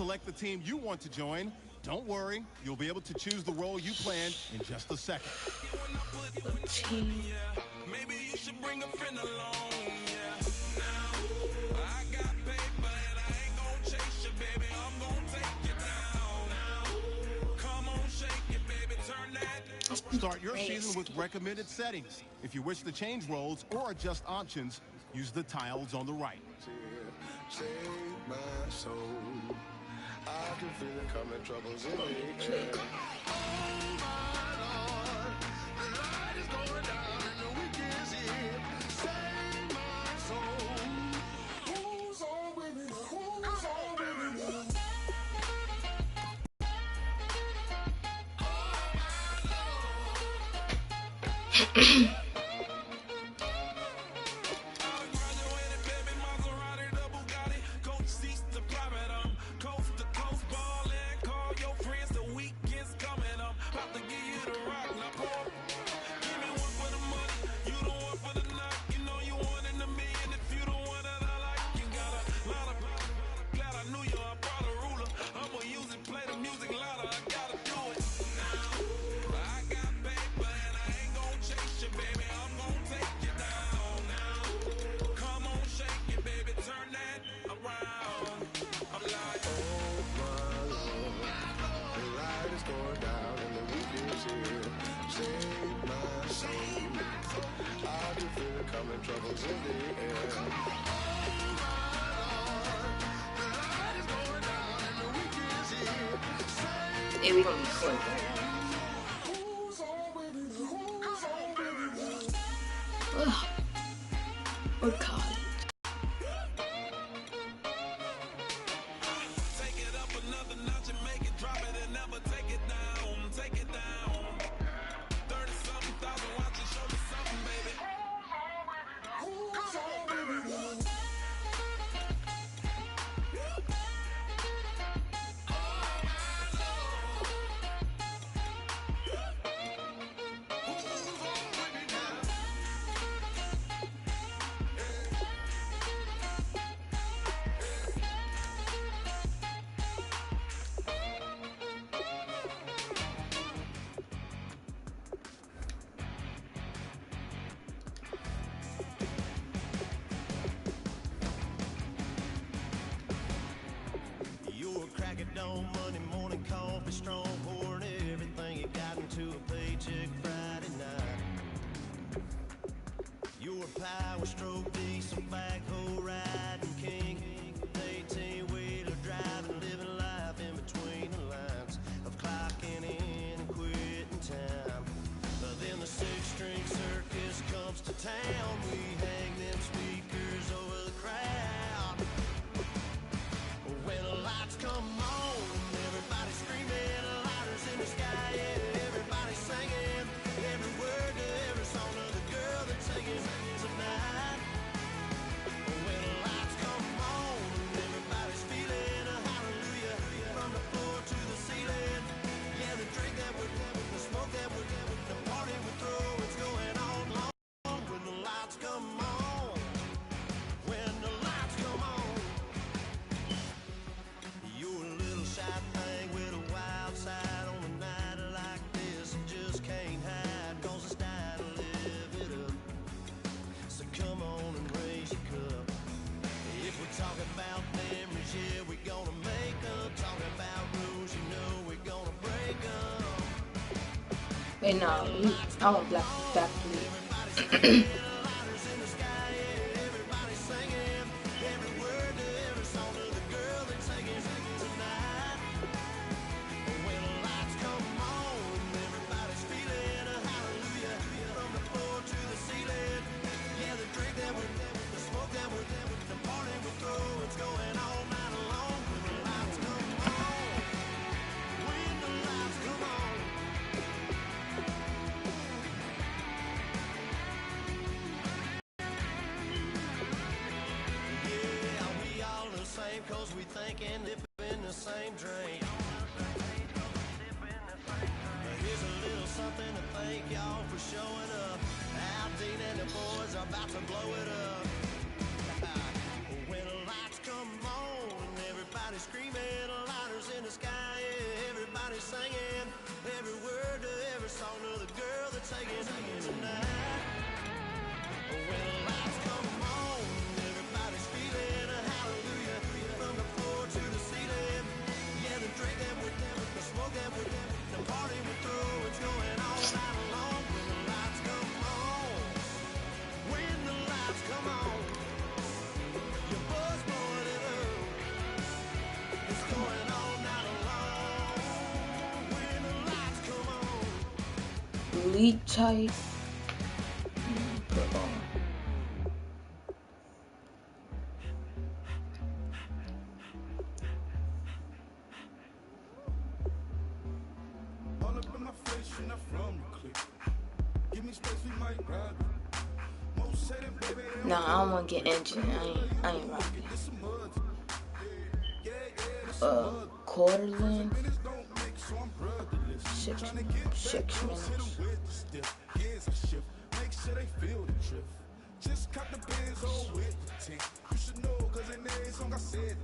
select the team you want to join. Don't worry, you'll be able to choose the role you planned in just a second. The team. Maybe you should bring a friend along, yeah. Now, I got paper and I ain't gonna chase you, baby. I'm gonna take you down. Now, come on, shake it, baby. Turn that. Start your season with recommended settings. If you wish to change roles or adjust options, use the tiles on the right. Save my soul. I can feel it coming, troubles in the air. Oh my Lord, the light is going down and the weekend's here. Save my soul. Who's on with me? Who's on with me? Oh my Lord. Troubles in the air. Oh my Lord, the light is going down and the weekend's here. Hey, we gonna be close. Who's on with me? Who's on with me? Ugh. We're caught. Take it up another notch and make it drop it and never take it down. Take it down. 30-something thousand watches, show me something, baby. Dawn, Monday morning coffee, strong pouring everything you got into a paycheck Friday night. Your power stroke, diesel backhoe riding king, 18-wheeler driving, living life in between the lines of clocking in and quitting time. Then the six-string circus comes to town. We hang them speakers over the crowd. When the lights come on, everybody screaming, lighters in the sky, yeah, everybody singing every word to every song of the girl that's singing tonight. When the lights come on, everybody's feeling a hallelujah from the floor to the ceiling. Yeah, the drink that would, the smoke that would, the party would throw, it's going on long. When the lights come on, when the lights come on. You're a little shy thing with a wild side on a night like this. You just can't hide, cause it's time to live it up. So come on and raise your cup. If we're talking about memories, yeah, we're gonna make them. Talking about rules, you know we're gonna break them. Wait, no, I want black lead. Cause we think and dip in the same drain. Here's a little something to thank y'all for showing up. Al Dean and the boys are about to blow it up. When the lights come on, everybody screaming, elite type. Put on. All up in my face, you're not from the clique. Give me space, we might ride. Most say them, baby, they Nah, I don't want to get injured. I ain't rocking. get some muds. Quarter length. Minutes don't make, so I'm brotherless. 6 Tryna get minutes. with the stiff. Gears a shift. Make sure they feel the drift. Just cut the Benz on with the tank. You should know, cause in every song I said it.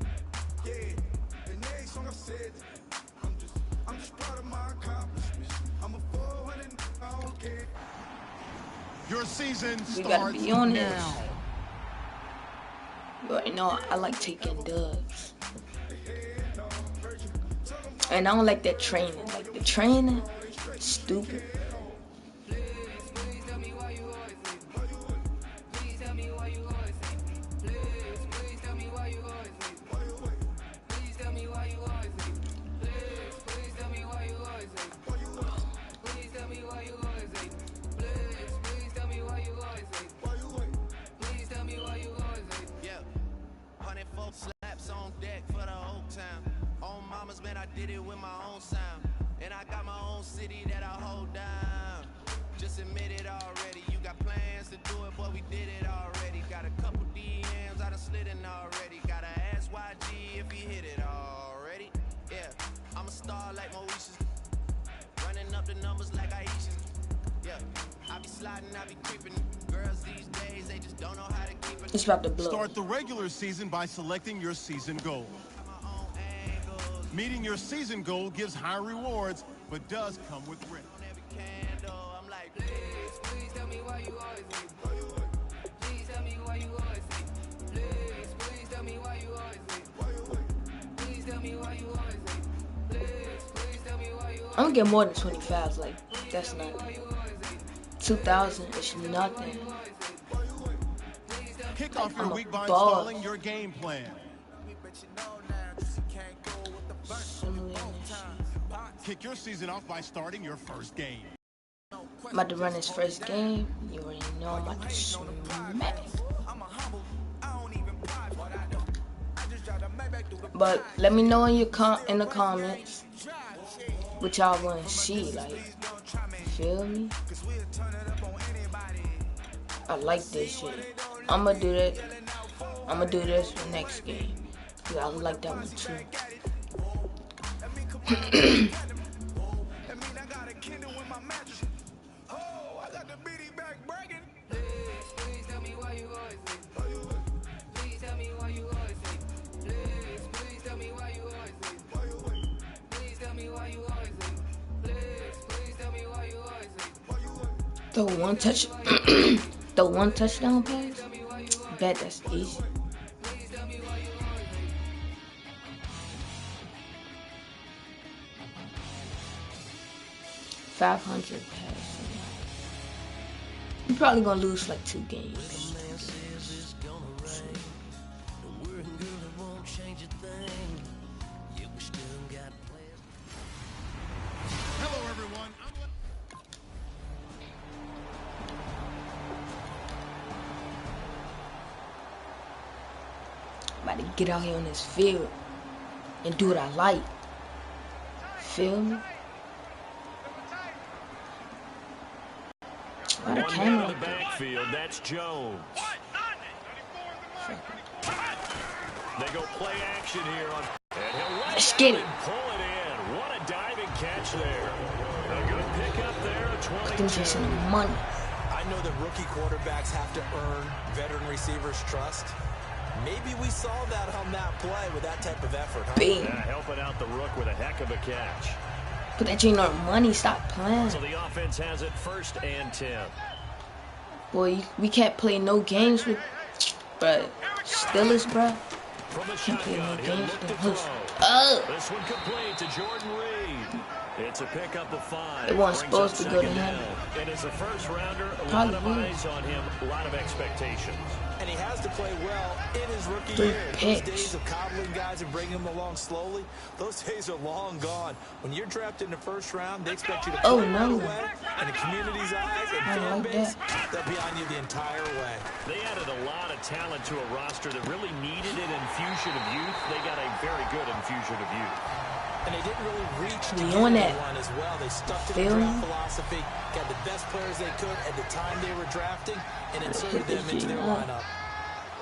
Yeah, in every song I said it. I'm just proud of my accomplishments. I'm a 400, I don't care. Your season We gotta starts be on now. this. You already know I like taking dubs. And I don't like that training. Like the training, stupid. Slaps on deck for the whole town. On mamas, man, I did it with my own sound. And I got my own city that I hold down. Just admit it already. You got plans to do it, boy, we did it already. Got a couple DMs, I done slid in already. Gotta ask YG if he hit it already. Yeah, I'm a star like Moesha's. Running up the numbers like Aisha's. Yeah, I be sliding, I be creeping. Girls these days, they just don't know how to keep it. It's about to blow. Start the regular season by selecting your season goal. Meeting your season goal gives high rewards, but does come with risk. I'm like, please tell me why you always leave. Please tell me why you always leave. Please tell me why you always leave. Please tell me why you always leave. Please tell me why you always leave. I'm gonna get more than 25. Like, that's not 2,000 is nothing. Kick off your I'm a week by boss. installing your game plan. Kick your season off by starting your first game. I'm about to run his first game. You already know I'm about to smack. But let me know in your in the comments what y'all want to see. Like, feel me? I like this shit. I'ma do that. I'ma do this for next game. Yeah, I like that one too. The one touchdown pass. Bet that's easy. $500 pass. You're probably gonna lose like 2 games. Hello, everyone. I'm about to get out here on this field and do what I like. Feel me? By the One camera. down in the backfield, that's Jones. They go play action here on, and he'll let Let's it get out it. and pull it in. What a diving catch there. A good pickup there, a Them 22. chasing the money. I know that rookie quarterbacks have to earn veteran receivers' trust. Maybe we saw that on that play with that type of effort, huh? Bing. Yeah, helping out the rook with a heck of a catch. Put that chain on money. Stop playing. So the offense has it 1st and 10. Boy, we can't play no games with, bruh. Steelers, bruh. From the Can't play no shotgun, he'll games look with to them. throw. Oh! This one complete to Jordan Reed. It's a pickup of 5. It wasn't Brings supposed up to go to 2nd him. down. And as a first rounder, a Probably lot of will. eyes on him, a lot of expectations. And he has to play well in his rookie 3 year. Those picks. days of coddling guys and bringing them along slowly, those days are long gone. When you're drafted in the first round, they expect you to play right away. And the community's eyes and fan base, they'll be on you the entire way. They added a lot of talent to a roster that really needed an infusion of youth. They got a very good infusion of youth. And they didn't really reach to We get on anyone that. as well. They stuck to the draft philosophy, got the best players they could at the time they were drafting, and inserted them into their lineup.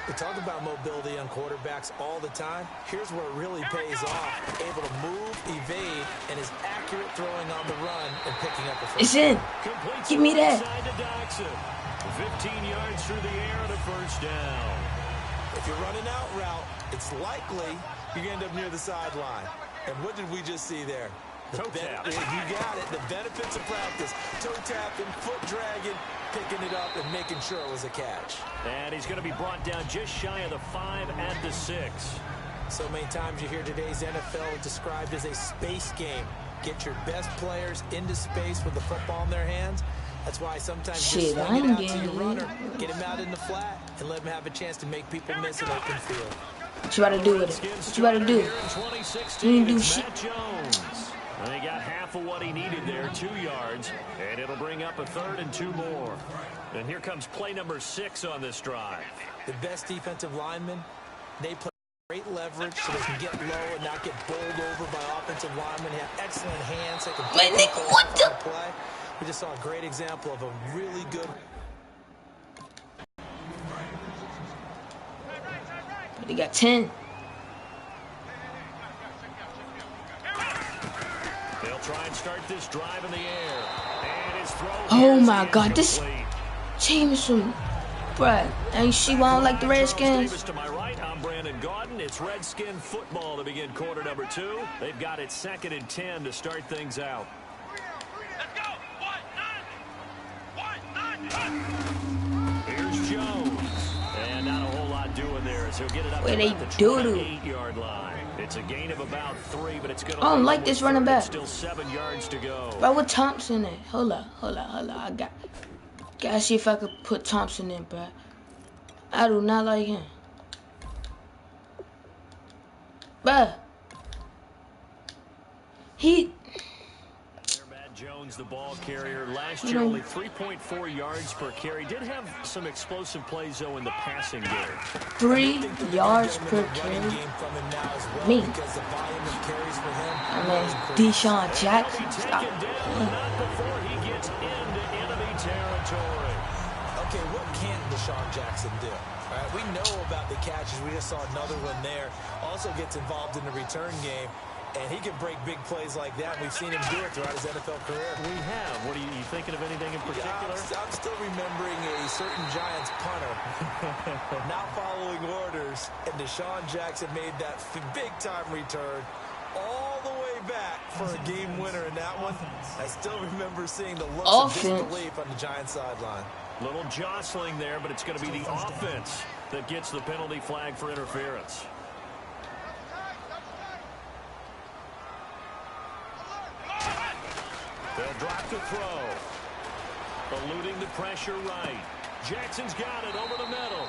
We talk about mobility on quarterbacks all the time. Here's where it really pays off. Able to move, evade, and is accurate throwing on the run and picking up a first. It's in. Give me that. 15 yards through the air and a first down. If you're running out route, it's likely you're going to end up near the sideline. And what did we just see there? Toe tap. You got it. The benefits of practice. Toe tapping, foot dragging, picking it up, and making sure it was a catch. And he's going to be brought down just shy of the 5 at the 6. So many times you hear today's NFL described as a space game. Get your best players into space with the football in their hands. That's why sometimes you swing it out to your runner, get him out in the flat, and let him have a chance to make people miss an open field. What you about to do with it? What you about to do? You ain't do shit. And he got half of what he needed there, 2 yards, and it'll bring up a 3rd and 2 more. And here comes play number 6 on this drive. The best defensive linemen, they play great leverage so they can get low and not get bowled over by offensive linemen. They have excellent hands. They can play. We just saw a great example of a really good. But he got 10. They'll try and start this drive in the air. And his throw. Oh my God, this team is some, bruh. Ain't she why I don't like the Redskins? To my right, I'm Brandon Gaudin. It's Redskin football to begin quarter number 2. They've got it 2nd and 10 to start things out. Here's Jones. And not a whole lot doing there as he'll get it up to the 28-yard line. It's a gain of about 3, but it's going to. I don't like this running back. Still 7 yards to go. Bro, what Thompson in? Hold up. I gotta see if I could put Thompson in, bro. I do not like him. Bruh. Jones, the ball carrier. Last year, only 3.4 yards per carry. Did have some explosive plays, though, in the passing game. 3 yards per carry? Me. I mean, Deshaun Jackson. Stop. Not before he gets into enemy territory. Okay, what can Deshaun Jackson do? All right, we know about the catches. We just saw another one there. Also gets involved in the return game. And he can break big plays like that. We've seen him do it throughout his NFL career. We have. What are you thinking of anything in particular? Yeah, I'm still remembering a certain Giants punter not following orders. And Deshaun Jackson made that big-time return all the way back for a game winner in that one. I still remember seeing the looks of disbelief on the Giants sideline. Little jostling there, but it's going to be the offense that gets the penalty flag for interference. They'll drop to throw. Eluding the pressure right. Jackson's got it over the middle.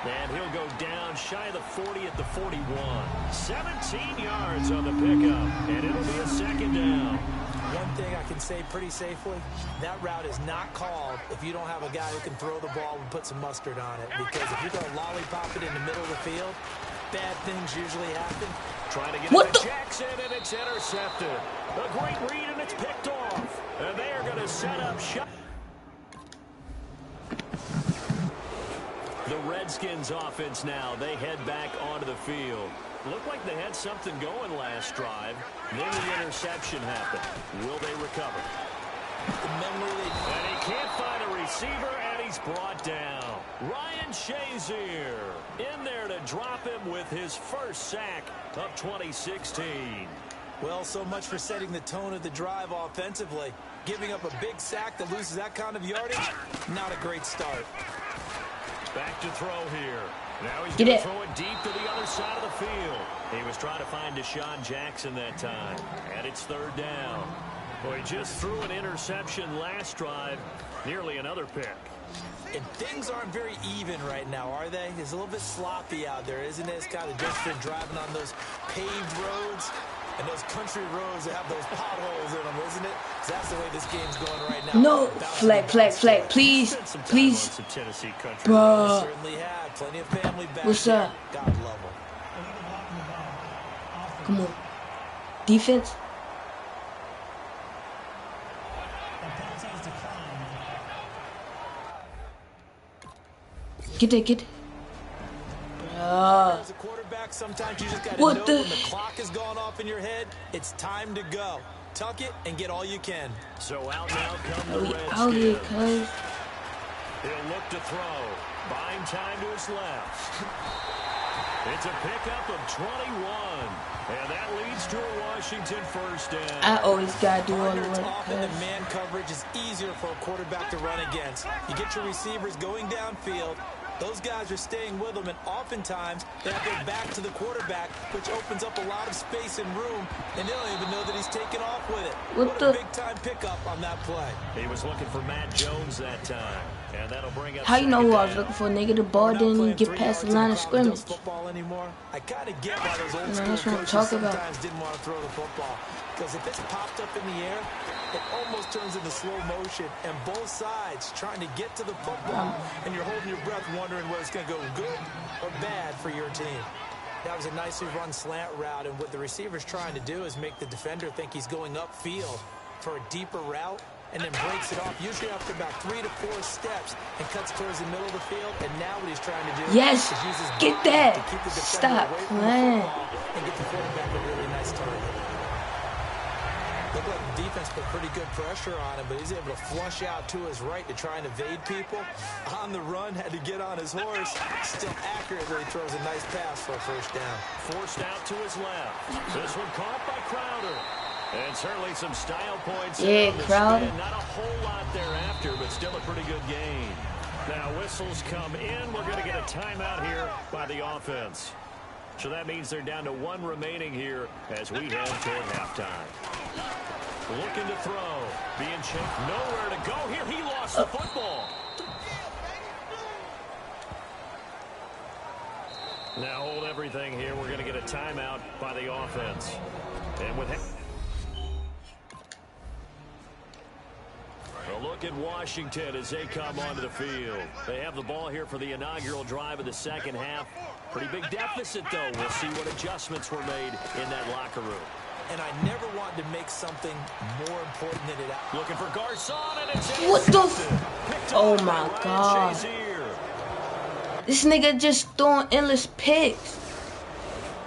And he'll go down shy of the 40 at the 41. 17 yards on the pickup. And it'll be a 2nd down. One thing I can say pretty safely, that route is not called if you don't have a guy who can throw the ball and put some mustard on it. Because if you're going to lollipop it in the middle of the field, bad things usually happen. Trying to get it to Jackson, and it's intercepted. A great read, and it's picked off. And they are going to set up shot. The Redskins offense now, they head back onto the field. Looked like they had something going last drive. Then the interception happened. Will they recover? And he can't find a receiver, and he's brought down. Ryan Shazier in there to drop him with his first sack of 2016. Well, so much for setting the tone of the drive offensively. Giving up a big sack that loses that kind of yardage, not a great start. Back to throw here. Now he's going to throw it deep to the other side of the field. He was trying to find Deshaun Jackson that time. And it's 3rd down. Boy, he just threw an interception last drive. Nearly another pick. And things aren't very even right now, are they? It's a little bit sloppy out there, isn't it? It's kind of just for driving on those paved roads and those country roads that have those potholes in them, isn't it? 'Cause that's the way this game's going right now. No, flag, please, please. Bruh. Certainly have plenty of family back What's there. up? God love them. Come on. Defense. Get it. As a quarterback, sometimes you just got to know when the clock has gone off in your head, it's time to go. Tuck it and get all you can. So out now come the We Redskins. out here, cuz. He'll look to throw. Buying time to his left. It's a pickup of 21. And that leads to a Washington first down. I always got to do all the Harder to work, off in the cuz. man coverage is easier for a quarterback to run against. You get your receivers going downfield. Those guys are staying with them, and oftentimes they have their back to the quarterback, which opens up a lot of space and room, and they don't even know that he's taking off with it. What a big-time pickup on that play. He was looking for Matt Jones that time, and that'll bring up. How you know who I was looking for? Nigga, the ball didn't even get past the line of scrimmage. Football anymore. I kind of get why those old school That's what I'm coaches talking about. sometimes didn't want to throw the football, because if it's popped up in the air, it almost turns into slow motion, and both sides trying to get to the football, and you're holding your breath wondering whether it's going to go good or bad for your team. That was a nicely run slant route, and what the receiver's trying to do is make the defender think he's going upfield for a deeper route, and then breaks it off, usually after about 3 to 4 steps, and cuts towards the middle of the field. And now what he's trying to do Yes, is use his get body that. to keep the defender Stop away from the playing. football and get the quarterback a really nice target. Looked like the defense put pretty good pressure on him, but he's able to flush out to his right to try and evade people. On the run, had to get on his horse. Still accurately throws a nice pass for a first down. Forced out to his left. This one caught by Crowder. And certainly some style points. Yeah, Crowder. Not a whole lot thereafter, but still a pretty good gain. Now whistles come in. We're going to get a timeout here by the offense. So that means they're down to 1 remaining here as we head toward halftime. Looking to throw. Being checked. Nowhere to go here. He lost the football. Now hold everything here. We're going to get a timeout by the offense. And with a look at Washington as they come onto the field. They have the ball here for the inaugural drive of the second half. Pretty big deficit, though. We'll see what adjustments were made in that locker room. And I never wanted to make something more important than it. Looking for Garcon, and it's What the? Oh my God. This nigga just throwing endless picks.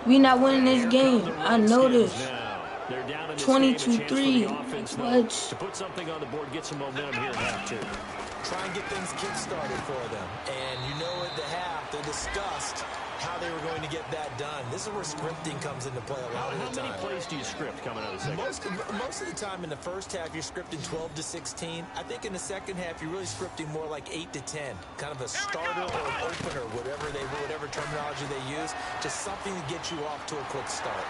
We not winning this game. I know this. 22-3. What? To put something on the board, get some momentum here in half 2. Try and get things kick-started for them. And you know at the half, they discussed how they were going to get that done. This is where scripting comes into play a lot of the time. How many plays do you script coming out of the second half? Most of the time in the first half, you're scripting 12 to 16. I think in the second half, you're really scripting more like 8 to 10. Kind of a starter or an opener, whatever terminology they use. Just something to get you off to a quick start.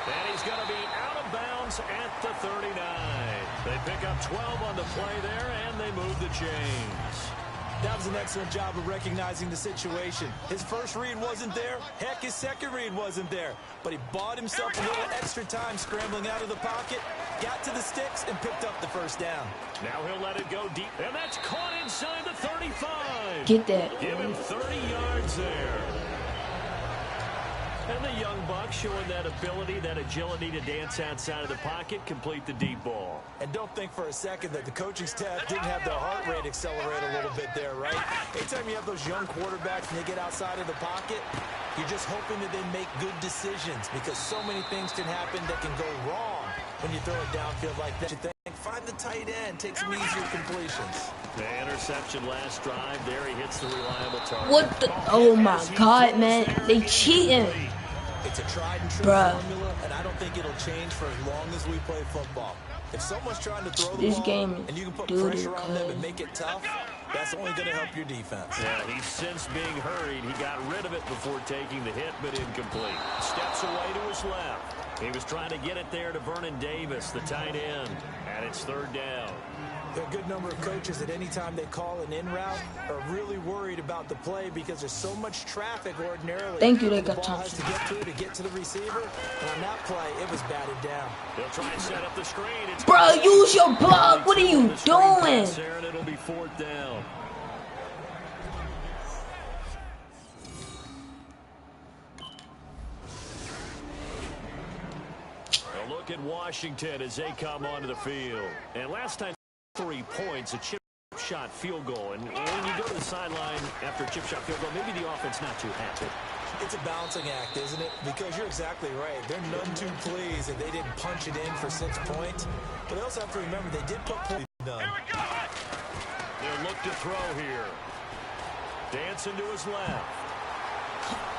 And he's going to be out of bounds at the 39. They pick up 12 on the play there, and they move the chains. That was an excellent job of recognizing the situation. His first read wasn't there. Heck, his second read wasn't there. But he bought himself a little extra time scrambling out of the pocket, got to the sticks, and picked up the first down. Now he'll let it go deep, and that's caught inside the 35. Get that. Give him 30 yards there. And the young buck showing that ability, that agility to dance outside of the pocket, complete the deep ball. And don't think for a second that the coaching staff didn't have their heart rate accelerate a little bit there, right? Anytime you have those young quarterbacks and they get outside of the pocket, you're just hoping that they make good decisions because so many things can happen that can go wrong when you throw it downfield like that. You think, find the tight end, take some easier completions. The interception last drive. There he hits the reliable target. What the? Oh my God, man. They cheating. It's a tried and true formula, and I don't think it'll change for as long as we play football. If someone's trying to throw the ball and you can put pressure on them and make it tough, that's only going to help your defense. Yeah, he's since being hurried. He got rid of it before taking the hit, but incomplete. Steps away to his left. He was trying to get it there to Vernon Davis, the tight end, and it's third down. There are a good number of coaches that any time they call an in route are really worried about the play because there's so much traffic ordinarily. Thank you, they the got ball has Thompson. to get through to get to the receiver. And on that play, it was batted down. They'll try and set up the screen. It's Bro, use your block. What are you doing? there, and it'll be 4th down. A look at Washington as they come onto the field. And last time, 3 points, a chip shot field goal. And when you go to the sideline after a chip shot field goal, maybe the offense not too happy. It's a balancing act, isn't it? Because you're exactly right. They're none too pleased that they didn't punch it in for 6 points. But they also have to remember they did put points done. They'll look to throw here. Dancing to his left.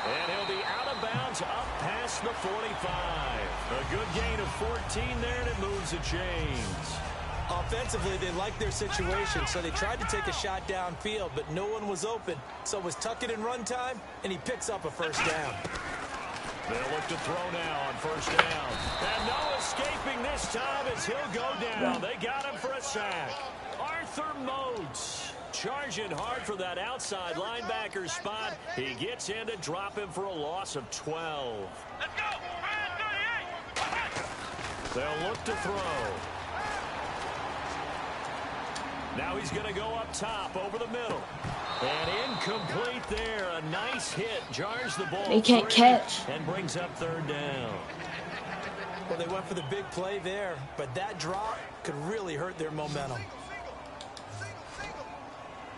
And he'll be out of bounds up past the 45. A good gain of 14 there, and it moves the chains. Offensively, they liked their situation, so they tried to take a shot downfield, but no one was open. So it was tuck it in run time, and he picks up a first down. They'll look to throw now on first down. And no escaping this time as he'll go down. They got him for a sack. Arthur Moats charging hard for that outside linebacker spot. He gets in to drop him for a loss of 12. Let's go. They'll look to throw. Now he's going to go up top over the middle. And incomplete there. A nice hit. Jars the ball. They can't catch. And brings up 3rd down. Well, they went for the big play there, but that drop could really hurt their momentum.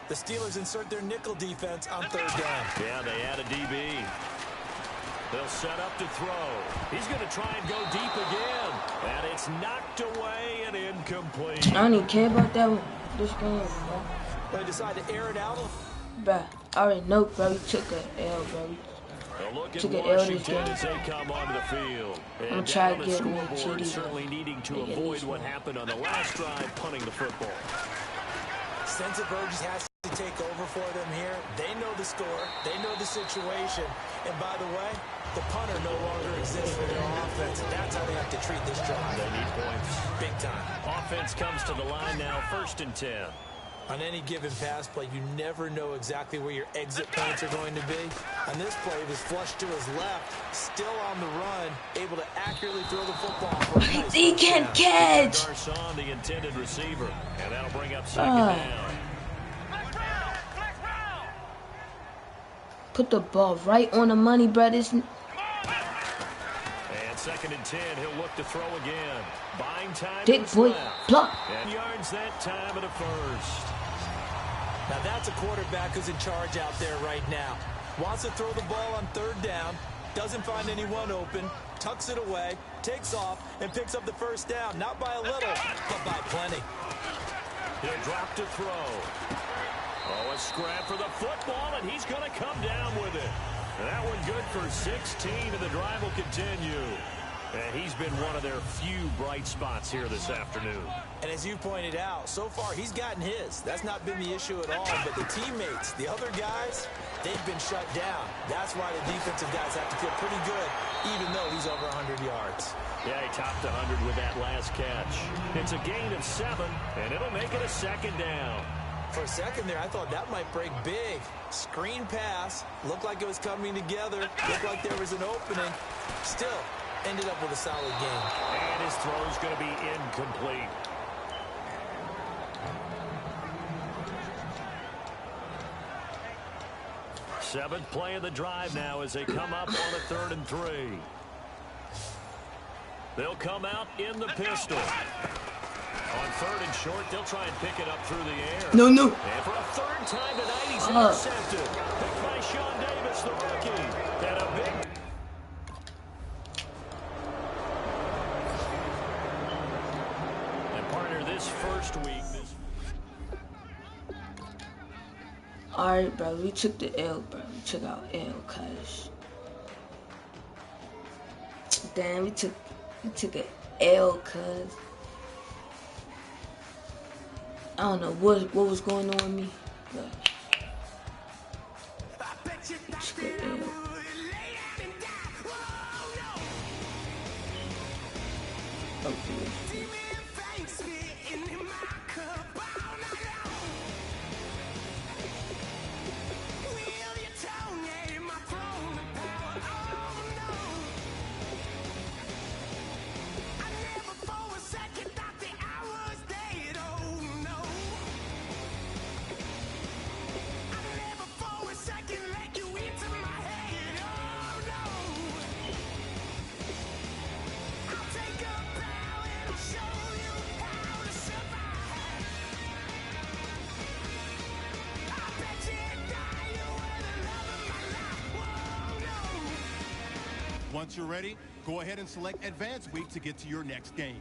The Steelers insert their nickel defense on 3rd down. Yeah, they add a DB. They'll set up to throw. He's going to try and go deep again. And it's knocked away and incomplete. I don't even care about that one. This game, bro. They decide to air it out. Bruh, I already know, bro. We took an L, bro. A look at Took an L this Washington game. as they come onto the field. I'm And trying down to the get me a scoreboard, TD. certainly needing to They get avoid this what one. happened on the last drive, punting the football. Sense of urgency has to take over for them here. They know the score. They know the situation. And by the way, the punter no longer exists for their offense. And that's how they have to treat this drive. They need points. Big time. Offense comes to the line now, 1st and 10. On any given pass play, you never know exactly where your exit points are going to be. On this play, he was flushed to his left, still on the run, able to accurately throw the football for a nice He can't catch. Garcon, the intended receiver. And that'll bring up 2nd down. Put the ball right on the money, bro. This And 2nd and 10, he'll look to throw again. Buying time dick to his boy left. block. And yards that time at a first. Now that's a quarterback who's in charge out there right now. Wants to throw the ball on 3rd down, doesn't find anyone open, tucks it away, takes off, and picks up the first down. Not by a little, but by plenty. He'll drop to throw. Oh, a scrap for the football, and he's going to come down with it. And that one good for 16, and the drive will continue. And he's been one of their few bright spots here this afternoon. And as you pointed out, so far he's gotten his. That's not been the issue at all. But the teammates, the other guys, they've been shut down. That's why the defensive guys have to feel pretty good, even though he's over 100 yards. Yeah, he topped 100 with that last catch. It's a gain of 7, and it'll make it a 2nd down. For a second there, I thought that might break big. Screen pass, looked like it was coming together, looked like there was an opening. Still, ended up with a solid game. And his throw's going to be incomplete. Seventh play of the drive now as they come up on a 3rd and 3. They'll come out in the pistol. On 3rd and short, they'll try and pick it up through the air. No, no. And for a 3rd time tonight, he's intercepted. Picked by Sean Davis, the rookie. And a big... And partner, this first week... Alright, bro. We took the L, bro. We took our L, cuz. Damn, we took an L, cuz. I don't know what was going on with me, but we took an L. Okay. Once you're ready, go ahead and select Advanced Week to get to your next game.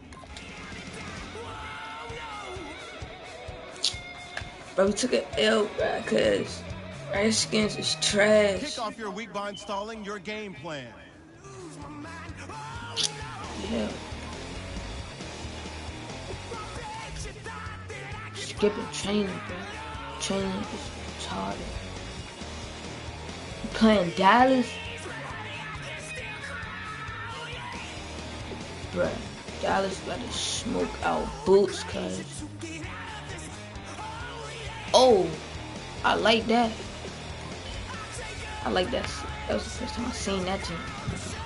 Bro, we took an L, bro, because Redskins is trash. Kick off your week by installing your game plan. Yeah. Skipping training, bro. Training is retarded. You playing Dallas? Bruh, Dallas about to smoke our boots, cuz. Oh, I like that. I like that. That was the first time I seen that team.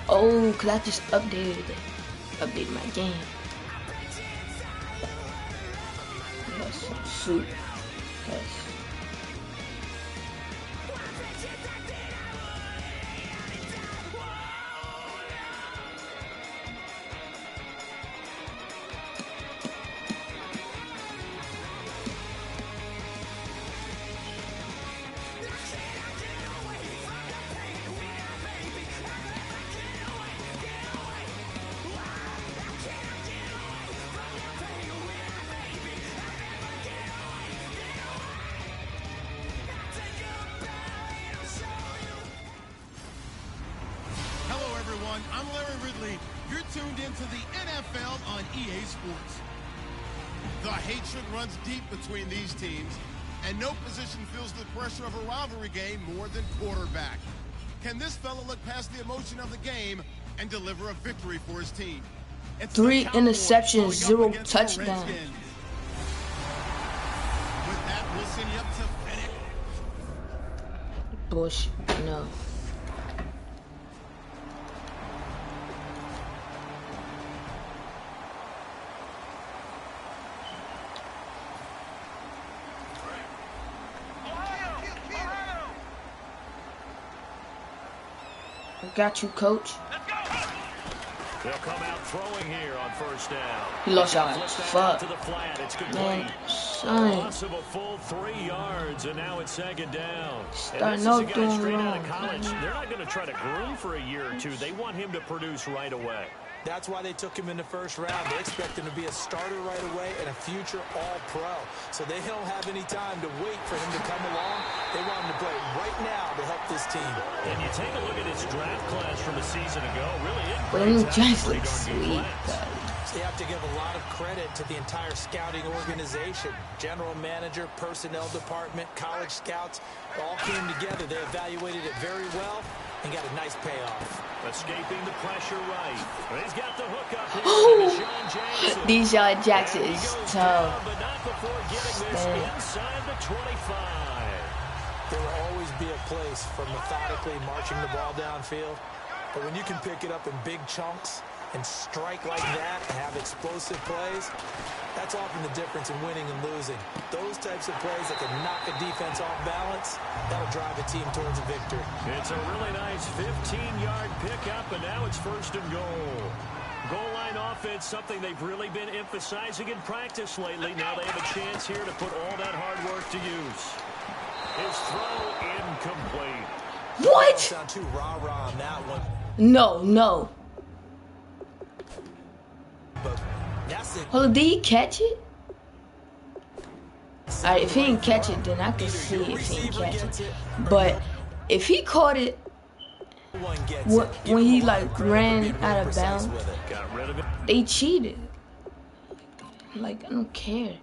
Oh, cause I just updated my game. Yes, some soup. Yes. I'm Larry Ridley. You're tuned into the NFL on EA Sports. The hatred runs deep between these teams, and no position feels the pressure of a rivalry game more than quarterback. Can this fella look past the emotion of the game and deliver a victory for his team? It's 3 interceptions, 0 touchdowns. With that, we'll send you up to Fennec. Bush, no. Got you, coach. They'll come out throwing here on first down. He lost out like fuck. To the flat. It's complete. Man, son. Loss of a full 3 yards, and now it's second down. Starting out doing straight out wrong. of college. They're not going to try to groom for a year or two. They want him to produce right away. That's why they took him in the first round. They expect him to be a starter right away and a future all-pro. So they don't have any time to wait for him to come along. They want him to play right now to help this team. And you take a look at his draft class from a season ago. Really, but them just look sweet. So you have to give a lot of credit to the entire scouting organization. General manager, personnel department, college scouts, all came together. They evaluated it very well and got a nice payoff. Escaping the pressure right. He's got the hook up here. Deshaun Jackson is tough. But not before getting this inside the 25. There will always be a place for methodically marching the ball downfield. But when you can pick it up in big chunks and strike like that and have explosive plays, that's often the difference in winning and losing. Those types of plays that can knock a defense off balance, that'll drive a team towards a victory. It's a really nice 15-yard pickup, and now it's first and goal. Goal line offense, something they've really been emphasizing in practice lately. Now they have a chance here to put all that hard work to use. His throw incomplete. What? Sound too rah-rah on that one. No. But that's it. Hold on, did he catch it? Alright, if he didn't catch it, then I can see if he didn't catch it. But if he caught it when he like ran out of bounds, they cheated. Like, I don't care.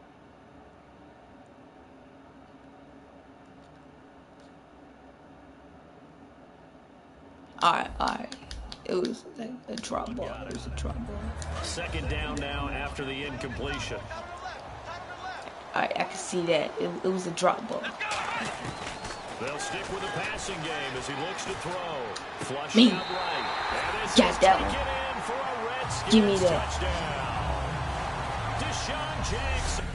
Alright. It was like a drop ball. It was a drop ball. Second down now after the incompletion. I can see that. It was a drop ball. They'll stick with the passing game as he looks to throw. Flush Me. out right. Got that one. Give me that. Touchdown. Deshaun Jackson.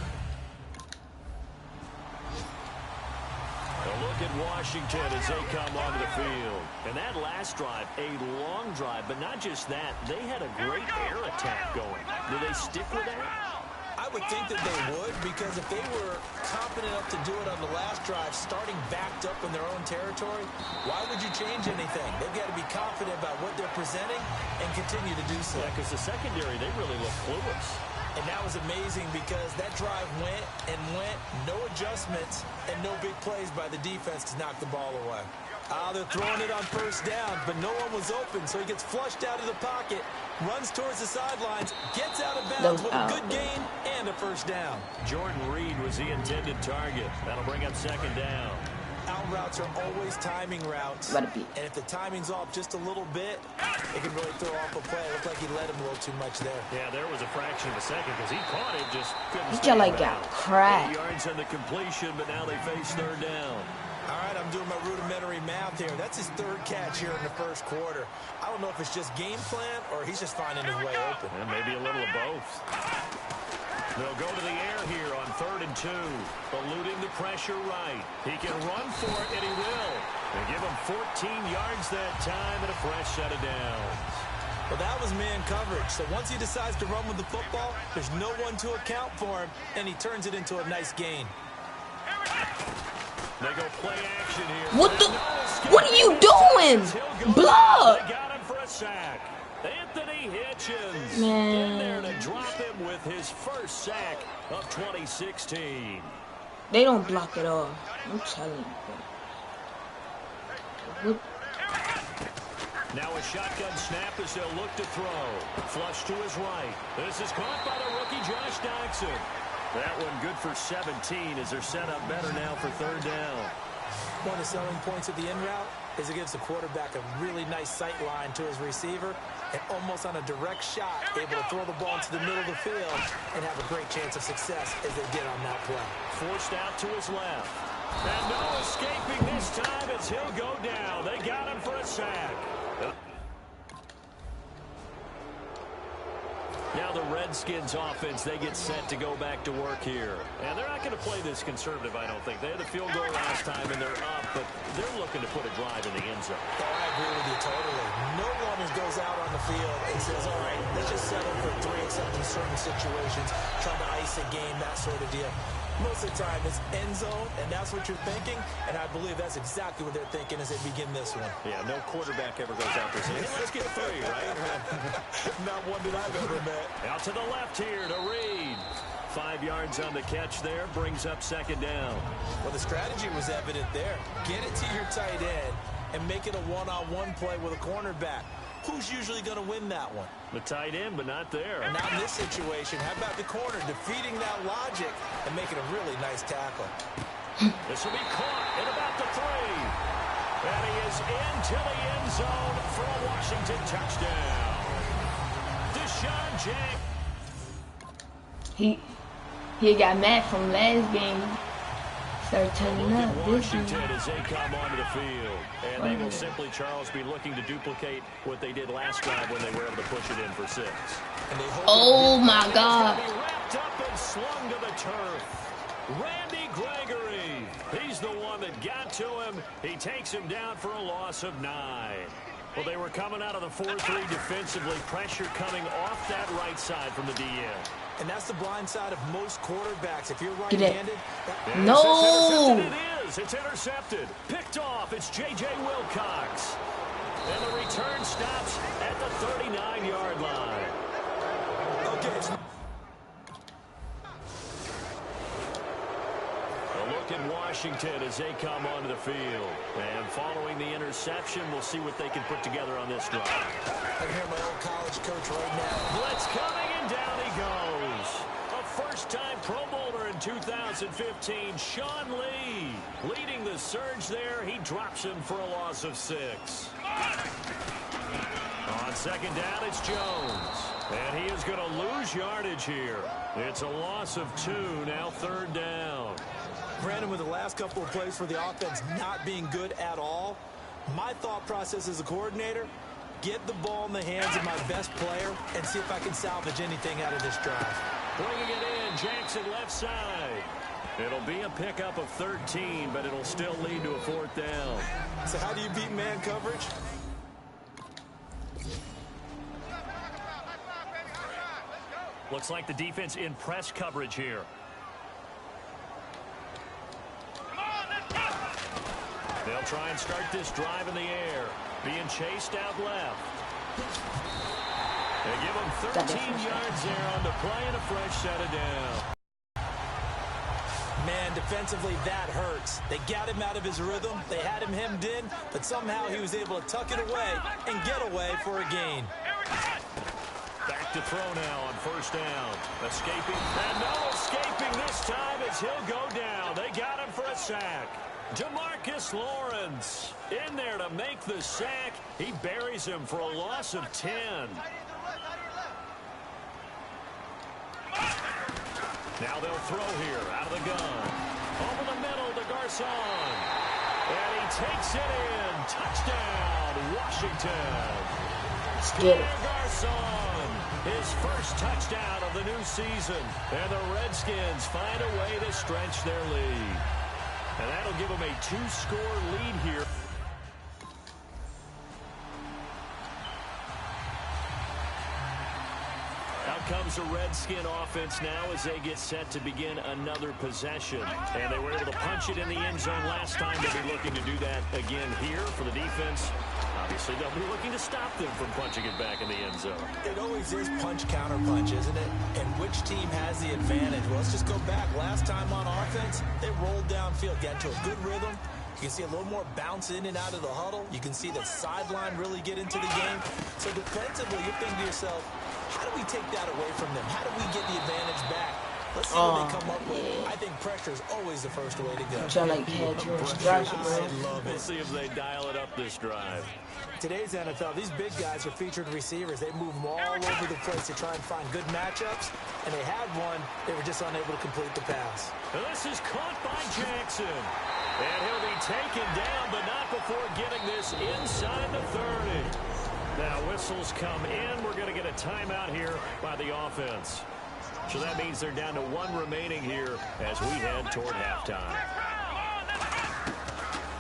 A look at Washington as they come onto the field. And that last drive, a long drive, but not just that. They had a great air attack going. Do they stick with that? I I would think that they would, because if they were confident enough to do it on the last drive, starting backed up in their own territory, why would you change anything? They've got to be confident about what they're presenting and continue to do so. Yeah, because the secondary, they really look clueless. And that was amazing because that drive went and went, no adjustments, and no big plays by the defense to knock the ball away. They're throwing it on first down, but no one was open, so he gets flushed out of the pocket, runs towards the sidelines, gets out of bounds with a good gain and a first down. Jordan Reed was the intended target. That'll bring up second down. Out routes are always timing routes, and if the timing's off just a little bit, it can really throw off a play. It looked like he led him a little too much there. Yeah, there was a fraction of a second because he caught it, just couldn't stay. He like got cracked. 8 yards on the completion, but now they face third down. All right, I'm doing my rudimentary math here. That's his third catch here in the first quarter. I don't know if it's just game plan or he's just finding his way open. And maybe a little of both. They'll go to the air here on 3rd and 2. Eluding the pressure right. He can run for it, and he will. They give him 14 yards that time and a fresh set of downs. Well, that was man coverage. So once he decides to run with the football, there's no one to account for him, and he turns it into a nice gain. They go play action here. What are you doing? Block! They got him for a sack. Anthony Hitchens Man. in there to drop him with his first sack of 2016. They don't block at all. I'm telling you. Now a shotgun snap as they'll look to throw. Flush to his right. This is caught by the rookie Josh Doctson. That one good for 17 as they're set up better now for third down. One of the selling points of the in route is it gives the quarterback a really nice sight line to his receiver and almost on a direct shot able to throw the ball into the middle of the field and have a great chance of success as they did on that play. Forced out to his left. And no escaping this time as he'll go down. They got him for a sack. Now the Redskins offense, they get set to go back to work here. And they're not going to play this conservative, I don't think. They had a field goal last time, and they're up, but they're looking to put a drive in the end zone. Oh, I agree with you totally. No one goes out on the field and says, all right, let's just settle for 3 except in certain situations, trying to ice a game, that sort of deal. Most of the time, it's end zone, and that's what you're thinking, and I believe that's exactly what they're thinking as they begin this one. Yeah, no quarterback ever goes out there saying, let's get 3, right? Not one that I've ever met. Out to the left here to Reed. 5 yards on the catch there, brings up second down. Well, the strategy was evident there. Get it to your tight end and make it a one-on-one play with a cornerback. Who's usually going to win that one? The tight end, but not there. Not in this situation. How about the corner defeating that logic and making a really nice tackle? This will be caught at about the 3. And he is into the end zone for a Washington touchdown. Deshaun Jackson. He got mad from last game. Started turning up this one. Washington as they come onto the field. And they will simply, Charles, be looking to duplicate what they did last drive when they were able to push it in for 6. Oh my God. Be wrapped up and slung to the turf. Randy Gregory. He's the one that got to him. He takes him down for a loss of 9. Well, they were coming out of the 4-3 defensively. Pressure coming off that right side from the DN. And that's the blind side of most quarterbacks. If you're right-handed... No! It is. It's intercepted. Picked off. It's J.J. Wilcox. And the return stops at the 39-yard line. Okay. A look at Washington as they come onto the field. And following the interception, we'll see what they can put together on this drive. I can hear my old college coach right now. Blitz coming, and down he goes. A first-time Pro Bowler in 2015, Sean Lee. Leading the surge there, he drops him for a loss of 6. On second down, it's Jones. And he is going to lose yardage here. It's a loss of 2, now third down. Brandon, with the last couple of plays for the offense not being good at all, my thought process as a coordinator, get the ball in the hands of my best player and see if I can salvage anything out of this drive. Bringing it in, Jackson left side. It'll be a pickup of 13, but it'll still lead to a 4th down. So how do you beat man coverage? Looks like the defense in press coverage here. They'll try and start this drive in the air. Being chased out left. They give him 13 yards there on the play and a fresh set of down. Man, defensively, that hurts. They got him out of his rhythm. They had him hemmed in, but somehow he was able to tuck it away and get away for a gain. Back to throw now on first down. Escaping. And no escaping this time as he'll go down. They got him for a sack. Demarcus Lawrence in there to make the sack. He buries him for a loss of 10. Now they'll throw here out of the gun. Over the middle to Garcon. And he takes it in. Touchdown, Washington. Garcon, his first touchdown of the new season. And the Redskins find a way to stretch their lead. And that'll give them a 2-score lead here. Out comes the Redskin offense now as they get set to begin another possession. And they were able to punch it in the end zone last time. They'll be looking to do that again here for the defense. Obviously, they'll be looking to stop them from punching it back in the end zone. It always is punch-counter-punch, isn't it? And which team has the advantage? Well, let's just go back. Last time on offense, they rolled downfield, got into a good rhythm. You can see a little more bounce in and out of the huddle. You can see the sideline really get into the game. So defensively, you think to yourself, how do we take that away from them? How do we get the advantage back? Let's see what they come up with. I think pressure is always the first way to go. We'll see if they dial it up this drive. Today's NFL, these big guys are featured receivers. They move them all over the place to try and find good matchups. And they had one. They were just unable to complete the pass. And this is caught by Jackson. And he'll be taken down, but not before getting this inside the 30. Now whistles come in. We're going to get a timeout here by the offense. So that means they're down to 1 remaining here as we head toward halftime.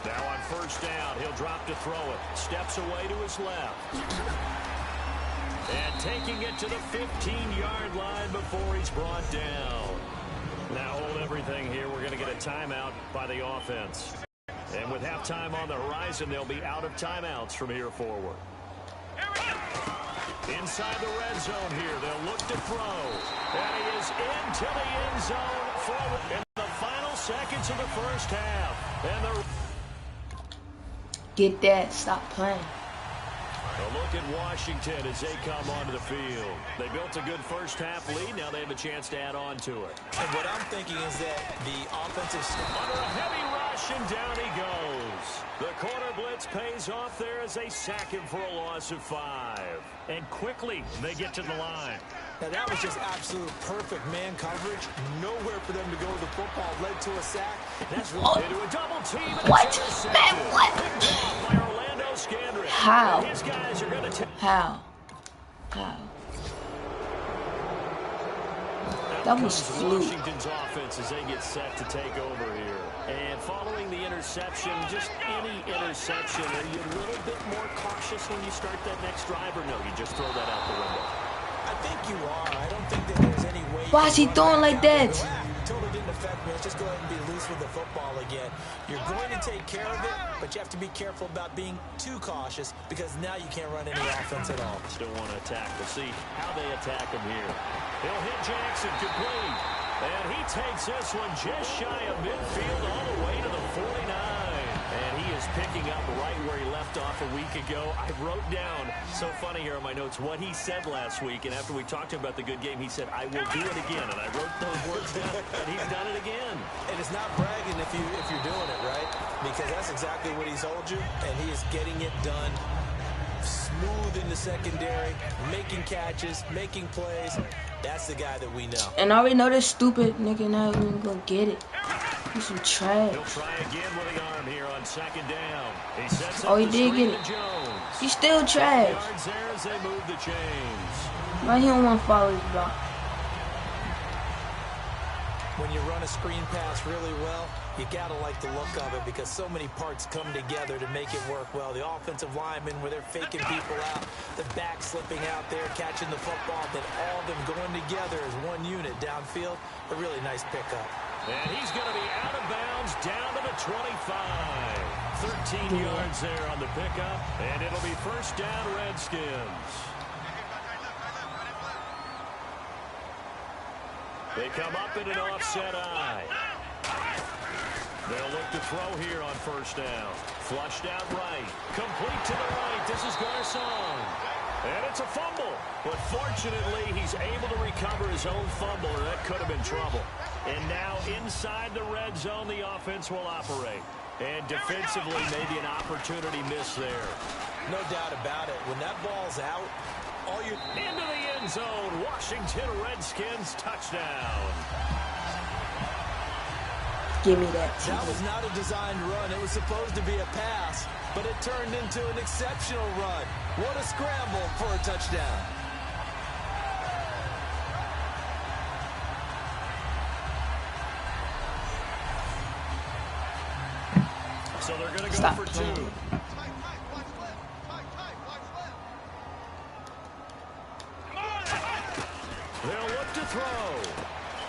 Now on first down, he'll drop to throw it. Steps away to his left. And taking it to the 15-yard line before he's brought down. Now hold everything here. We're going to get a timeout by the offense. And with halftime on the horizon, they'll be out of timeouts from here forward. Inside the red zone here, they'll look to throw. And he is into the end zone in the final seconds of the first half. And the get that. Stop playing. A look at Washington as they come onto the field. They built a good first half lead. Now they have a chance to add on to it. And what I'm thinking is that the offensive... Under a heavy rush, and down he goes. The corner blitz pays off there as they sack him for a loss of 5. And quickly, they get to the line. Now that was just absolute perfect man coverage. Nowhere for them to go with the football. Led to a sack. That's right. Into a double team. What? Man, what? How? His guys are going to How? That was fluke. Washington's offense as they get set to take over here. And following the interception, just any interception, are you a little bit more cautious when you start that next drive, or no, you just throw that out the window? I think you are. I don't think that there's any way... Why is he throwing like that? Totally didn't affect me. Let's just go ahead and be loose with the football again. You're going to take care of it, but you have to be careful about being too cautious because now you can't run any offense at all. Still want to attack. We'll see how they attack him here. He'll hit Jackson complete. And he takes this one just shy of midfield all the way to the 49. And he is picking up right where he left off a week ago. I wrote down, so funny here in my notes, what he said last week. And after we talked to him about the good game, he said, I will do it again. And I wrote those words down, and he's done it again. And it's not bragging if you're doing it, right? Because that's exactly what he's told you, and he is getting it done. Smooth in the secondary, making catches, making plays. That's the guy that we know. And I already know this stupid nigga not even gonna get it. He's some trash. He'll try again with the arm here on second down. He sets he did get it. He's still trash. Yards there as they move the chains. Why he don't want to follow his block? when you run a screen pass really well, you got to like the look of it because so many parts come together to make it work well. The offensive linemen, where they're faking people out, the back slipping out there, catching the football, then all of them going together as one unit downfield. A really nice pickup. And he's going to be out of bounds down to the 25. 13 yards there on the pickup, and it'll be first down Redskins. They come up in an offset eye. They'll look to throw here on first down. Flushed out right. Complete to the right. This is Garcon. And it's a fumble. But fortunately, he's able to recover his own fumble, or that could have been trouble. And now inside the red zone, the offense will operate. And defensively, maybe an opportunity miss there. No doubt about it. When that ball's out, all you into the end zone. Washington Redskins touchdown. Give me that. That was not a designed run. It was supposed to be a pass, but it turned into an exceptional run. What a scramble for a touchdown. So they're going to go for two. They'll look to throw.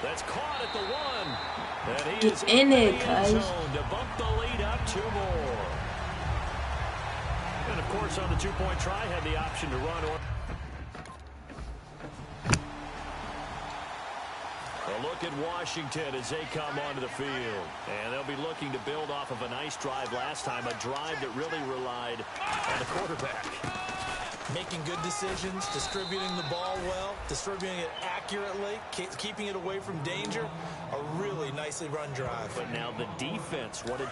That's caught at the one. And he is in it, the guys. end zone to bump the lead up two more. And of course, on the two-point try, had the option to run. A look at Washington as they come onto the field. And they'll be looking to build off of a nice drive last time, a drive that really relied on the quarterback. Making good decisions, distributing the ball well, distributing it accurately, keeping it away from danger. A really nicely run drive. But now the defense, what did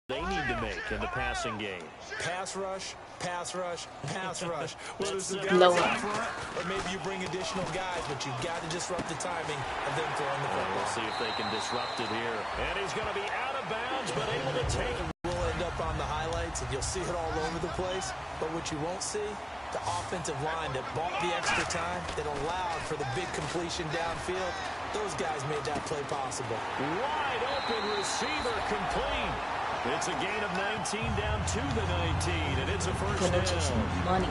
they need to make in the passing game? Pass rush, pass rush, pass rush. Whether it's the guys Lower. up front, or maybe you bring additional guys, but you've got to disrupt the timing of them throwing the football. We'll see if they can disrupt it here. And he's going to be out of bounds, but able to take it. We'll end up on the highlights, and you'll see it all over the place. But what you won't see, the offensive line that bought the extra time, that allowed for the big completion downfield, those guys made that play possible. Wide open receiver complete. It's a gain of 19 down to the 19, and it's a first down. Money,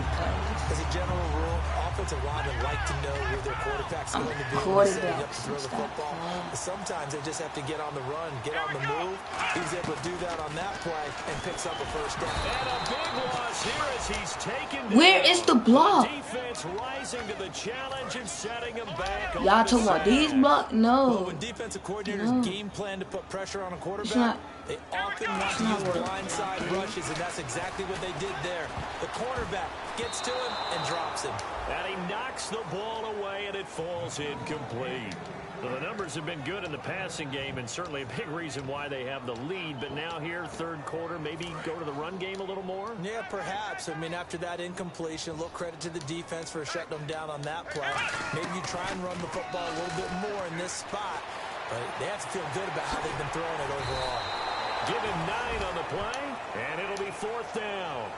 As a general rule, offensive linemen like to know where their quarterback's going to be when they're setting up to throw the football. But sometimes they just have to get on the run, get on the move. He was able to do that on that play and picks up a first down. And a big loss here as he's taken down. Where is the block? Defense rising to the challenge and setting him back. Y'all talking about these blocks? Well, No. when defensive coordinators game plan to put pressure on a quarterback, not- they often want to use blindside rushes, and that's exactly what they did there. The cornerback gets to him and drops him. And he knocks the ball away, and it falls incomplete. Well, the numbers have been good in the passing game, and certainly a big reason why they have the lead. But now here, third quarter, maybe go to the run game a little more? Yeah, perhaps. I mean, after that incompletion, a little credit to the defense for shutting them down on that play. Maybe you try and run the football a little bit more in this spot. But they have to feel good about how they've been throwing it overall. Give him 9 on the play, and it'll be fourth down.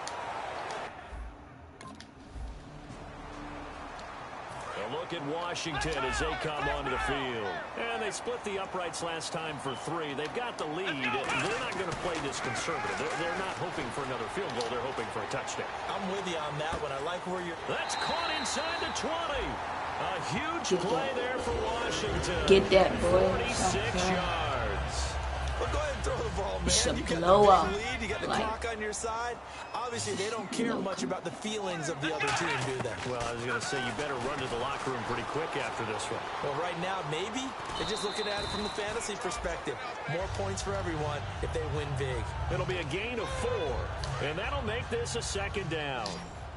A look at Washington as they come onto the field. And they split the uprights last time for 3. They've got the lead. They're not going to play this conservative. They're not hoping for another field goal. They're hoping for a touchdown. I'm with you on that one. I like where you're... That's caught inside the 20. A huge play there for Washington. Get that, boy. 46 yards. Well, go ahead and throw the ball, man. It's a You got blowout. the big lead. You got the Like- clock on your side. Obviously, they don't care much about the feelings of the other team, do they? Well, I was going to say, you better run to the locker room pretty quick after this one. Well, right now, maybe they're just looking at it from the fantasy perspective. More points for everyone if they win big. It'll be a gain of 4, and that'll make this a second down.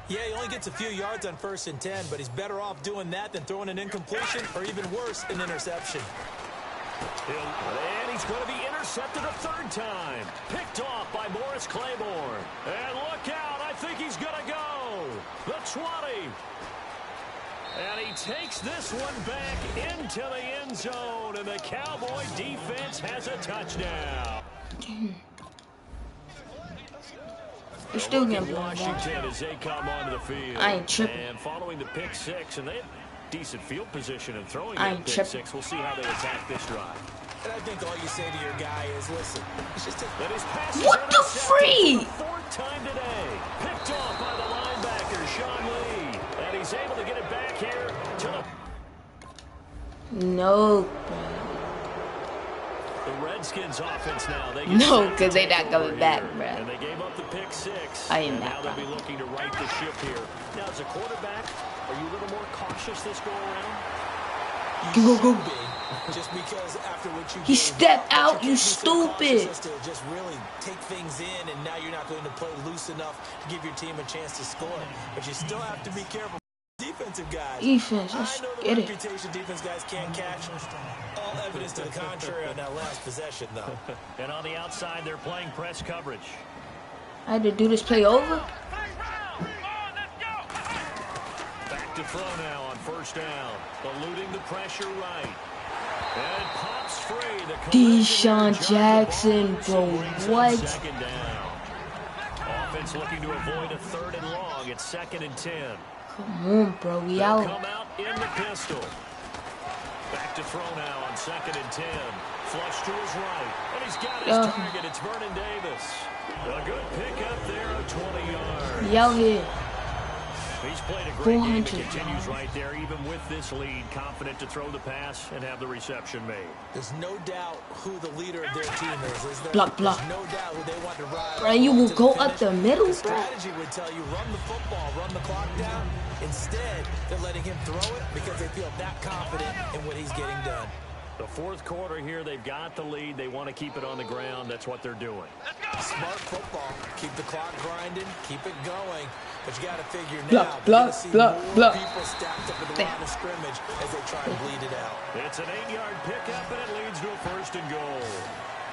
Yeah, he only gets a few yards on 1st and 10, but he's better off doing that than throwing an incompletion or even worse, an interception. And he's going to be intercepted a 3rd time. Picked off by Morris Claiborne. And look out, I think he's going to go. The 20. And he takes this one back into the end zone, and the Cowboy defense has a touchdown. You're still getting blown Washington out. as they come onto the field. I ain't tripping. And following the pick 6, and they have decent field position and throwing I that ain't pick tripping. 6. We'll see how they attack this drive. And I think all you say to your guy is, listen, it's just what the freak? Fourth time today. Picked off by the linebacker, Sean Lee. And he's able to get it back here to the... No. The Redskins offense now. No, because they're not coming back, bro. And they gave up the pick 6. I am and not. Now they'll be looking to right the ship here. Now, as a quarterback, are you a little more cautious this go around? Go. Just because after what you He stepped out, you stupid. To just really take things in, and now you're not going to play loose enough to give your team a chance to score. But you still have to be careful. Defensive guys. Defense, I know the reputation defense guys can't catch. All evidence to the contrary on that last possession, though. And on the outside, they're playing press coverage. I had to do this play over. Back to throw now on first down. Eluding the pressure right. And it pops free. Deshaun Jackson, bro. What? Second down. Offense looking to avoid a 3rd and long. It's 2nd and 10. Come on, bro. We out. Come out in the pistol. Back to throw now on 2nd and 10. Flush to his right. And he's got his target. It's Vernon Davis. A good pickup there of 20 yards. We out here. He's played a great game and continues right there, even with this lead, confident to throw the pass and have the reception made. There's no doubt who the leader of their team is there? Block. There's no doubt who they want to ride. Bro, you will go up the middle, bro. The strategy would tell you run the football, run the clock down. Instead, they're letting him throw it because they feel that confident in what he's getting done. The 4th quarter here, they've got the lead. They want to keep it on the ground. That's what they're doing. Smart football. Keep the clock grinding. Keep it going. But you got to figure block, now. Block. People stacked up at the line of scrimmage as they try to bleed it out. It's an 8-yard pickup, and it leads to a 1st and goal.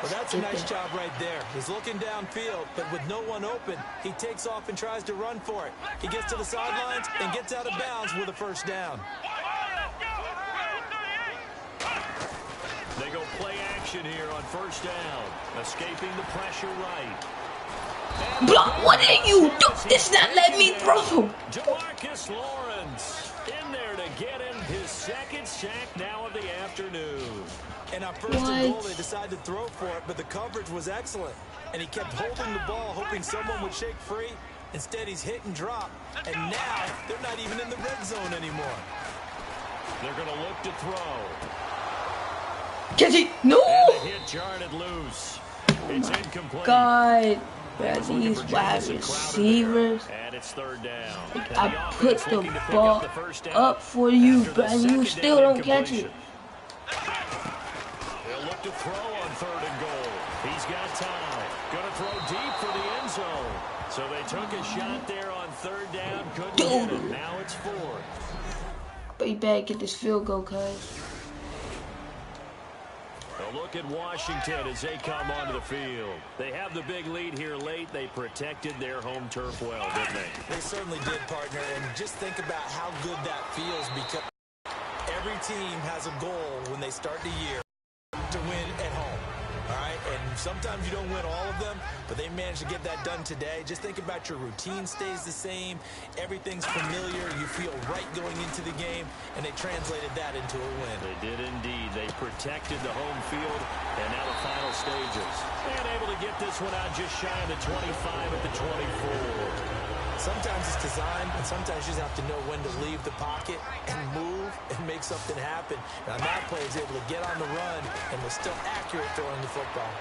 Well, that's a nice job right there. He's looking downfield, but with no one open, he takes off and tries to run for it. He gets to the sidelines and gets out of bounds with a 1st down. They go play action here on 1st down. Escaping the pressure right. Block, what are you doing? It's not letting me throw. Jamarcus Lawrence in there to get him his 2nd sack now of the afternoon. And on 1st and goal, they decided to throw for it, but the coverage was excellent. And he kept holding the ball, hoping someone would shake free. Instead, he's hit and drop. And now, they're not even in the red zone anymore. They're going to look to throw. Catch it. No. And the hit jarred it loose. It's incomplete. God. These wide receivers. And it's 3rd down. I put the ball up for you, but you still don't catch it. They'll look to throw on 3rd and goal. He's got time. Going to throw deep for the end zone. So they took a shot there on 3rd down. Couldn't get it. Now it's 4th. But you better get this field goal, cuz. A look at Washington as they come onto the field. They have the big lead here late. They protected their home turf well, didn't they? They certainly did, partner. And just think about how good that feels, because every team has a goal when they start the year to win at home. All right? And sometimes you don't win all of them, but they managed to get that done today. Just think about your routine stays the same. Everything's familiar. You feel right going into the game, and they translated that into a win. They did indeed. They protected the home field, and now the final stages. And able to get this one out just shy of the 25 at the 24. Sometimes it's design, and sometimes you just have to know when to leave the pocket and move and make something happen. And on that play, he's able to get on the run and was still accurate throwing the football.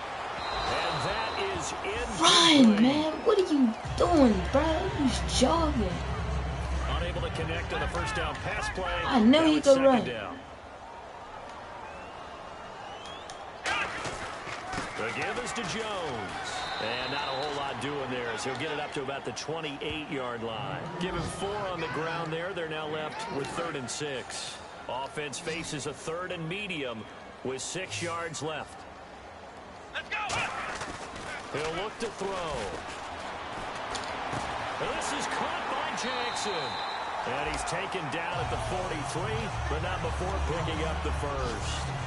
And that is incomplete. Run, man. What are you doing, bro? He's jogging. Unable to connect on the 1st down pass play. I knew he could run. Down. The give is to Jones. And not a whole lot doing there as he'll get it up to about the 28-yard line. Give him 4 on the ground there. They're now left with 3rd and 6. Offense faces a 3rd and medium with 6 yards left. Let's go. He'll look to throw. And this is caught by Jackson. And he's taken down at the 43, but not before picking up the 1st.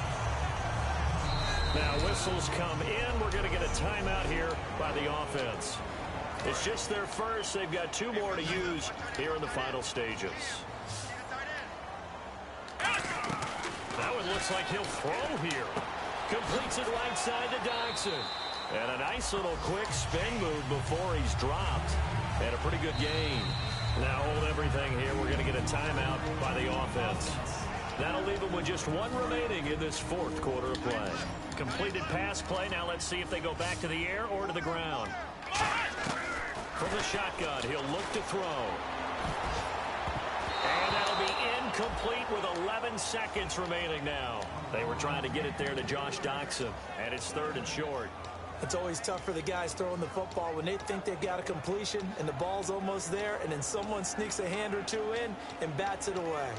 Now whistles come in. We're going to get a timeout here by the offense. It's just their first. They've got 2 more to use here in the final stages. That one looks like he'll throw here. Completes it right side to Dodson. And a nice little quick spin move before he's dropped. And a pretty good game. Now hold everything here. We're going to get a timeout by the offense. That'll leave them with just one remaining in this fourth quarter of play. Completed pass play. Now let's see if they go back to the air or to the ground. From the shotgun, he'll look to throw. And that'll be incomplete with 11 seconds remaining now. They were trying to get it there to Josh Doxson, and it's 3rd and short. It's always tough for the guys throwing the football when they think they've got a completion and the ball's almost there, and then someone sneaks a hand or two in and bats it away.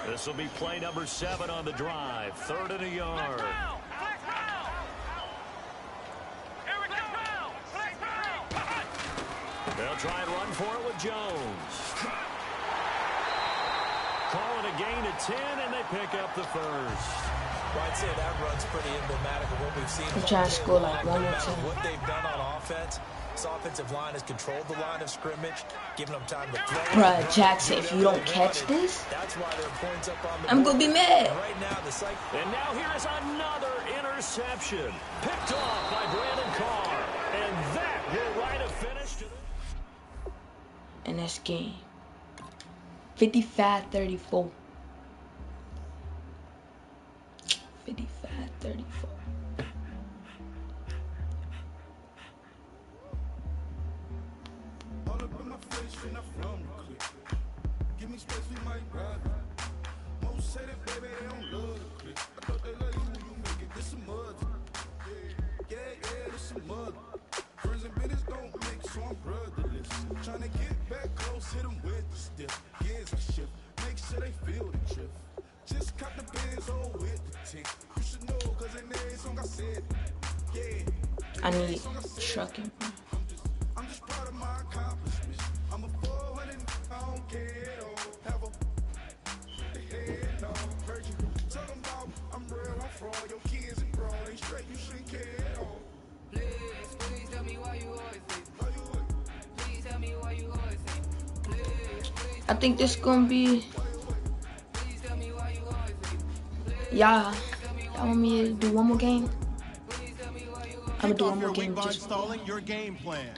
This will be play number 7 on the drive. 3rd and a yard. They'll try and run for it with Jones. Calling a gain of 10, and they pick up the first. Well, I'd say that run's pretty emblematic of what we've seen. I'm trying to score like 1 or 2. What they've done on offense, this offensive line has controlled the line of scrimmage, giving them time to throw. Bruh, Jackson, if you don't catch this, that's why their points up on the I'm going to be mad. Right now, and now here is another interception. Picked off by Brandon Carr. And that will write a finish to the... And that's game. 55-34. 55-34. All up in my face when I from the clip. Give me space, we might ride. Most say that baby they don't love the clip. I thought they love you when you make it. This some mud. Yeah, this some mud. Friends and business don't make, so I'm brotherless. Trying to get back close, hit them with the stiff. Gears a shift, make sure they feel the drift. Just cut the bands on with the tick. You should know, cause in every song I said, yeah. I need trucking. I'm just proud of my accomplishments. I'm a 400, I don't care at all. Have a head dog. Heard you talking about I'm real, I'm fraud. Your kids and broad ain't straight, you shouldn't care at all. Please tell me why you always say. Please tell me why you always say. Please. I think this gonna be. Y'all want me to do one more game? I'm gonna do one more game just installing your game plan.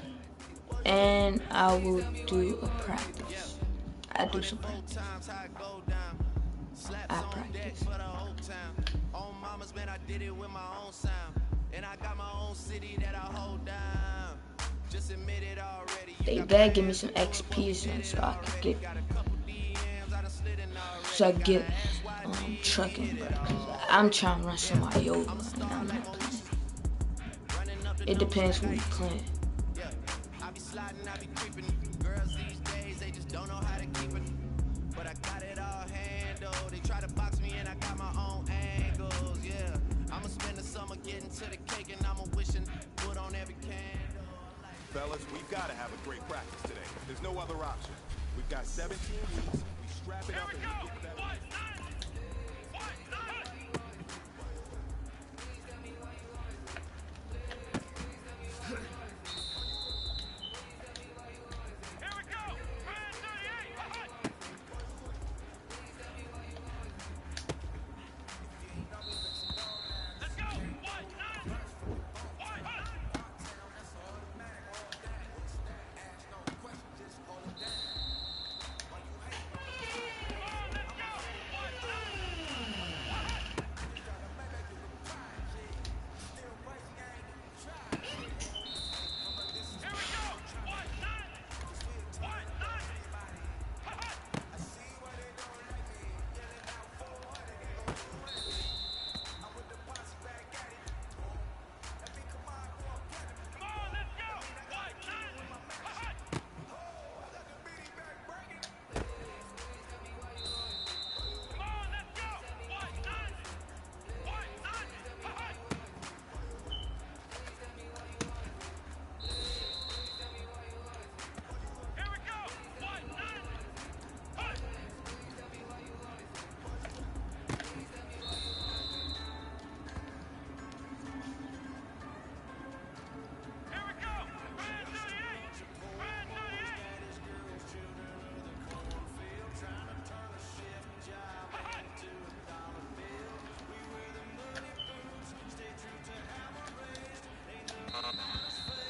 and I will do a practice. I do some practice. I practice. They better give me some XP so I can get trucking, bro. I'm trying to run somebody over and I'm not playing. It depends who you playing. Fellas, we've got to have a great practice today. There's no other option. We've got 17 weeks. We strap it up and we get better.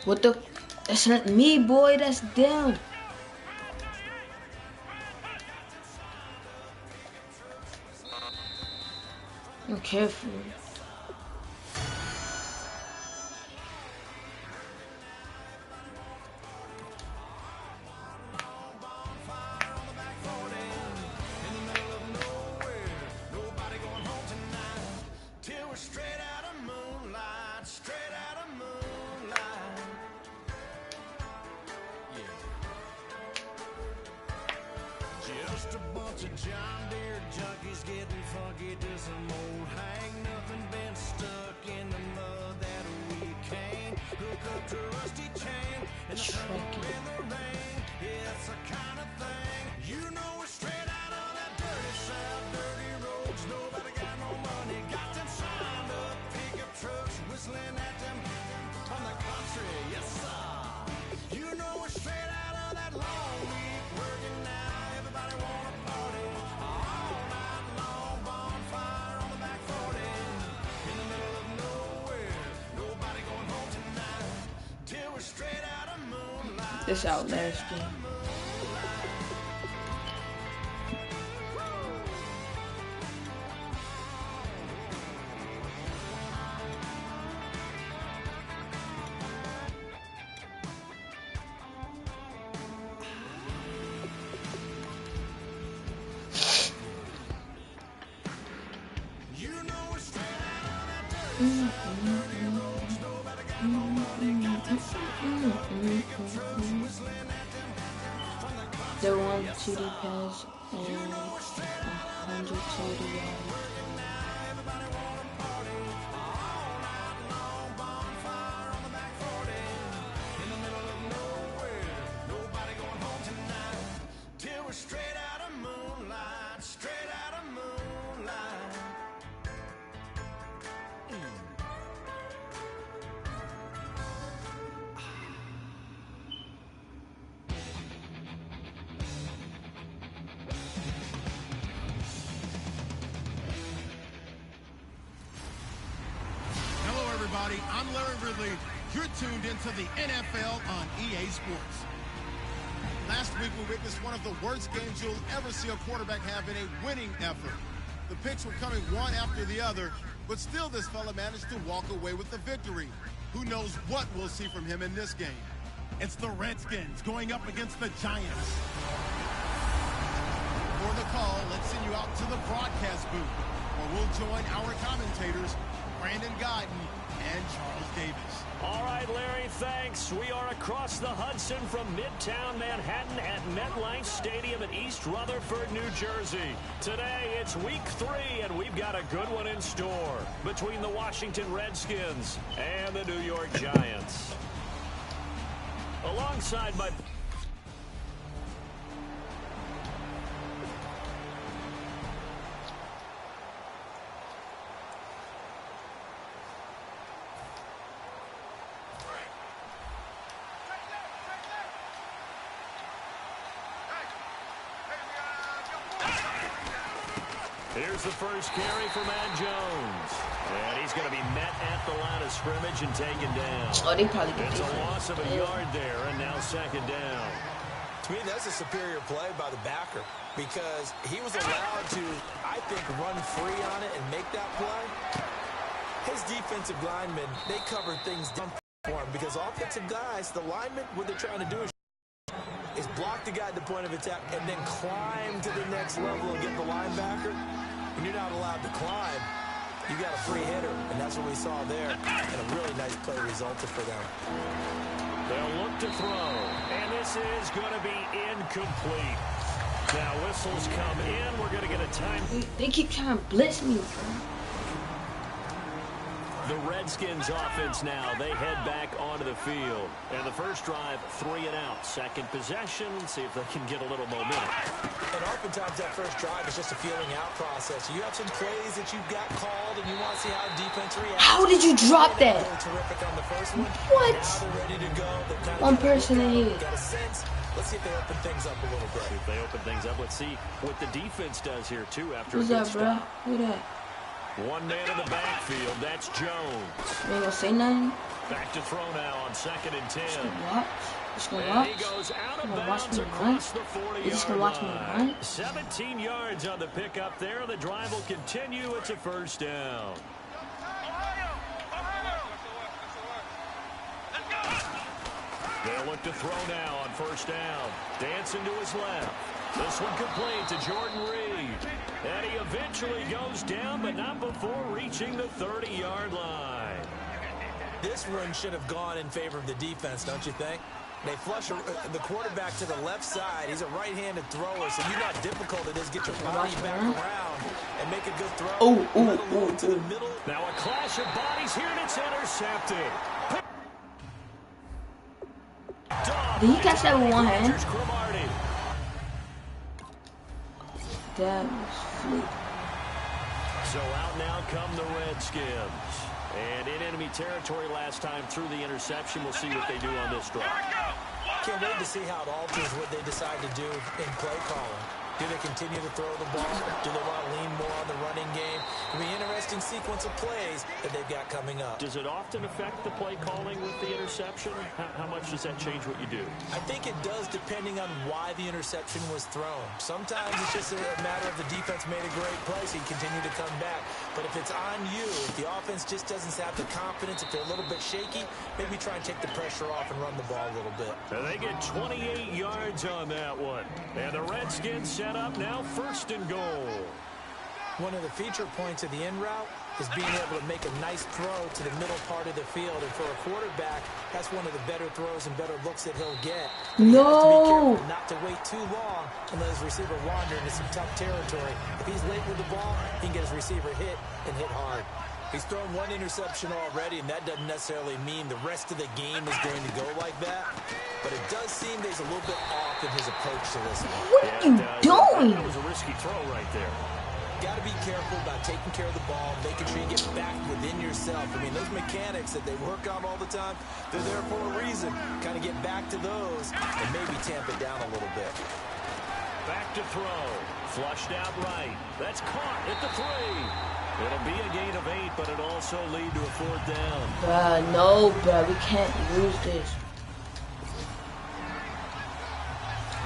What the? That's not me, boy. That's them. I'm careful. Just a bunch of John Deere junkies getting funky to some old hang. Nothing been stuck in the mud that we can't hook up to a rusty chain and the summer in the rain. Yeah, it's the kind of thing you know we're straight out of that dirty south, dirty roads. Nobody got no money, got them signed up pickup trucks whistling at them on the country. Yes, sir. You know we're straight out of that long week working now. Everybody wanna party all night long. Bonfire on the back 40 in the middle of nowhere. Nobody going home tonight till we're straight out of moonlight. This Outlast game. They won 2D pass and 140 yards. I'm Larry Ridley. You're tuned into the NFL on EA Sports. Last week, we witnessed one of the worst games you'll ever see a quarterback have in a winning effort. The picks were coming one after the other, but still this fella managed to walk away with the victory. Who knows what we'll see from him in this game? It's the Redskins going up against the Giants. For the call, let's send you out to the broadcast booth, where we'll join our commentators, Brandon Guyton and Charles Davis. All right, Larry, thanks. We are across the Hudson from Midtown Manhattan at MetLife Stadium in East Rutherford, New Jersey. Today, it's week 3, and we've got a good one in store between the Washington Redskins and the New York Giants. Alongside my... Here's the first carry for Matt Jones. And he's going to be met at the line of scrimmage and taken down. Oh, they probably get It's a loss of a yard there, and now second down. To me, that's a superior play by the backer because he was allowed to, I think, run free on it and make that play. His defensive linemen, they covered things down for him because offensive guys, the linemen, what they're trying to do is block the guy at the point of attack and then climb to the next level and get the linebacker. When you're not allowed to climb, you got a free hitter, and that's what we saw there, and a really nice play resulted for them. They'll look to throw, and this is going to be incomplete. Now whistles come in. We're going to get a time. They keep trying to blitz me, bro. The Redskins offense now, they head back onto the field. And the first drive, 3 and out. Second possession, see if they can get a little momentum. And oftentimes that first drive is just a feeling out process. You have some plays that you've got called and you want to see how defense reacts. How did you drop that? Terrific on the first one. What? Now they're ready to go. One person ahead. Got a sense. Let's see if they open things up a little bit. See if they open things up. Let's see what the defense does here, too, after Who's a good that, bro? stop. Who that? One man in the backfield. That's Jones. You ain't gonna say nothing? Back to throw now on 2nd and 10. Just gonna watch. Just gonna And watch. he goes out of Gonna watch bounds me across run. the 40-yard You just gonna watch me line. run. 17 yards on the pickup there. The drive will continue. It's a first down. They'll look to throw now on first down. Dancing to his left. This one complete to Jordan Reed. And he eventually goes down, but not before reaching the 30-yard line. This one should have gone in favor of the defense, don't you think? They flush the quarterback to the left side. He's a right-handed thrower, so you know how difficult it is to get your body back around and make a good throw. To the middle. Now a clash of bodies here, and it's intercepted. Did he catch that with one hand? That was fleet. So out now come the Redskins. And in enemy territory last time through the interception. We'll see what they do on this drive. Can't wait to see how it alters what they decide to do in play calling. Do they continue to throw the ball? Do they want to lean more on the running game? It'll be an interesting sequence of plays that they've got coming up. Does it often affect the play calling with the interception? How much does that change what you do? I think it does depending on why the interception was thrown. Sometimes it's just a matter of the defense made a great play, so you continue to come back. But if it's on you, if the offense just doesn't have the confidence, if they're a little bit shaky, maybe try and take the pressure off and run the ball a little bit. And they get 28 yards on that one. And the Redskins set up now 1st and goal. One of the feature points of the in route is being able to make a nice throw to the middle part of the field. And for a quarterback, that's one of the better throws and better looks that he'll get. But he has to be careful not to wait too long and let his receiver wander into some tough territory. If he's late with the ball, he can get his receiver hit and hit hard. He's thrown one interception already, and that doesn't necessarily mean the rest of the game is going to go like that. But it does seem that he's a little bit off in his approach to this one. What are you doing? That was a risky throw right there. Got to be careful about taking care of the ball, making sure you get back within yourself. I mean, those mechanics that they work on all the time, they're there for a reason. Kind of get back to those and maybe tamp it down a little bit. Back to throw. Flushed out right. That's caught at the 3. It'll be a gain of 8, but it'll also lead to a 4th down. Bruh, no, bruh. We can't lose this.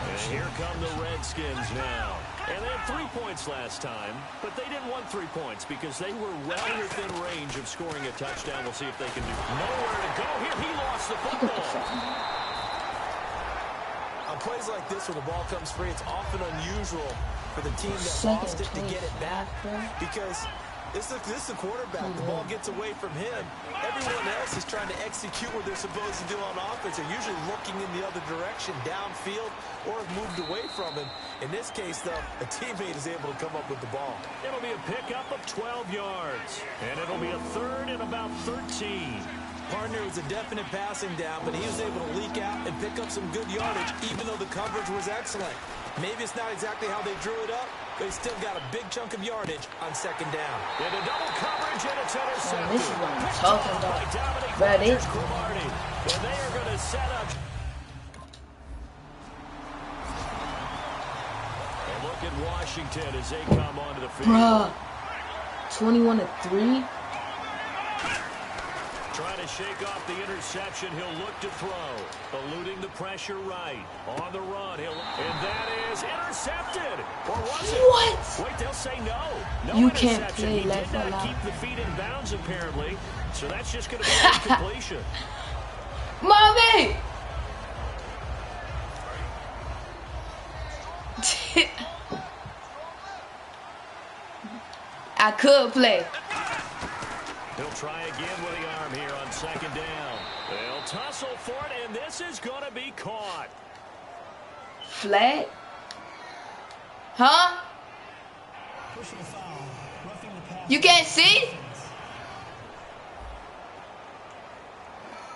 And here come the Redskins now. And they had 3 points last time, but they didn't want 3 points because they were well within range of scoring a touchdown. We'll see if they can do nowhere to go here. He lost the football. On plays like this, when the ball comes free, it's often unusual for the team that lost it to get it back because this is the quarterback. The ball gets away from him. Everyone else is trying to execute what they're supposed to do on offense. They're usually looking in the other direction, downfield, or have moved away from him. In this case, though, a teammate is able to come up with the ball. It'll be a pickup of 12 yards, and it'll be a 3rd and about 13. Partner was a definite passing down, but he was able to leak out and pick up some good yardage, even though the coverage was excellent. Maybe it's not exactly how they drew it up, but he still got a big chunk of yardage on 2nd down. And a double coverage, and it's intercepted. Oh, this is what I'm talking about. That is. And they are going to set up. And look at Washington as they come onto the field. Bruh. 21-3. Trying to shake off the interception. He'll look to throw. Eluding the pressure right. On the run. And that is intercepted. Or was it? What? Wait, they'll say no. No You interception. can't play He left did or not right. keep the feet in bounds, apparently. So that's just going to be an incompletion. Mommy! I could play. He'll try again with the arm here on 2nd down. They'll tussle for it, and this is going to be caught. Flag? Huh? You can't see?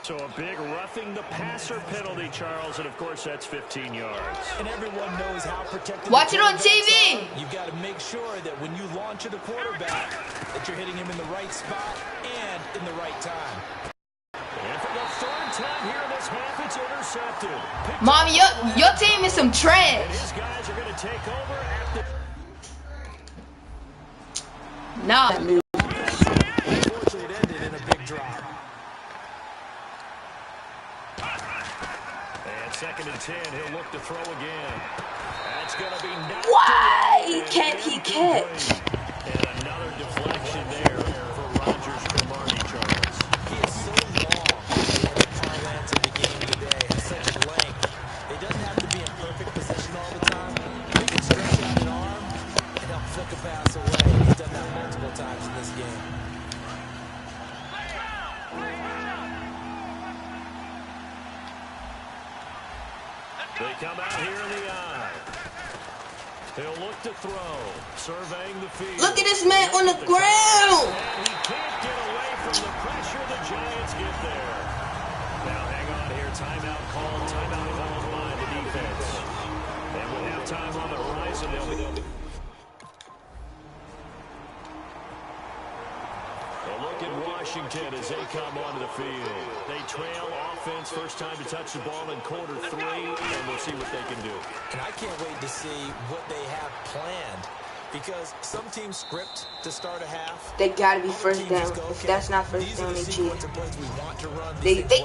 So a big roughing the passer penalty, Charles, and of course that's 15 yards. And everyone knows how protected. Watch it on TV. You've got to make sure that when you launch at a quarterback, that you're hitting him in the right spot and in the right time. And for the 3rd time here in this half, it's intercepted. Mommy, your team is some And trash. his guys are going to take over at the... Nah. Eventually, it ended in a big drop. And 2nd and 10, he'll look to throw again. That's going to be knocked Why away can't he catch? And another deflection there for Rodgers Cromartie, Charles. He is so long in the parlance of the game today. Has such length. He doesn't have to be in perfect position all the time. He can stretch out an arm and help flick a pass away. He's done that multiple times in this game. They come out here in the eye. He'll look to throw, surveying the field. Look at this man on the ground. And he can't get away from the pressure. The Giants get there. Now hang on here. Timeout called by the defense. And with halftime on the horizon, they'll be. A look at Washington as they come onto the field. They trail offense, first time to touch the ball in quarter 3, and we'll see what they can do. And I can't wait to see what they have planned, because some teams script to start a half. They gotta be first down. If that's not first down, they cheat.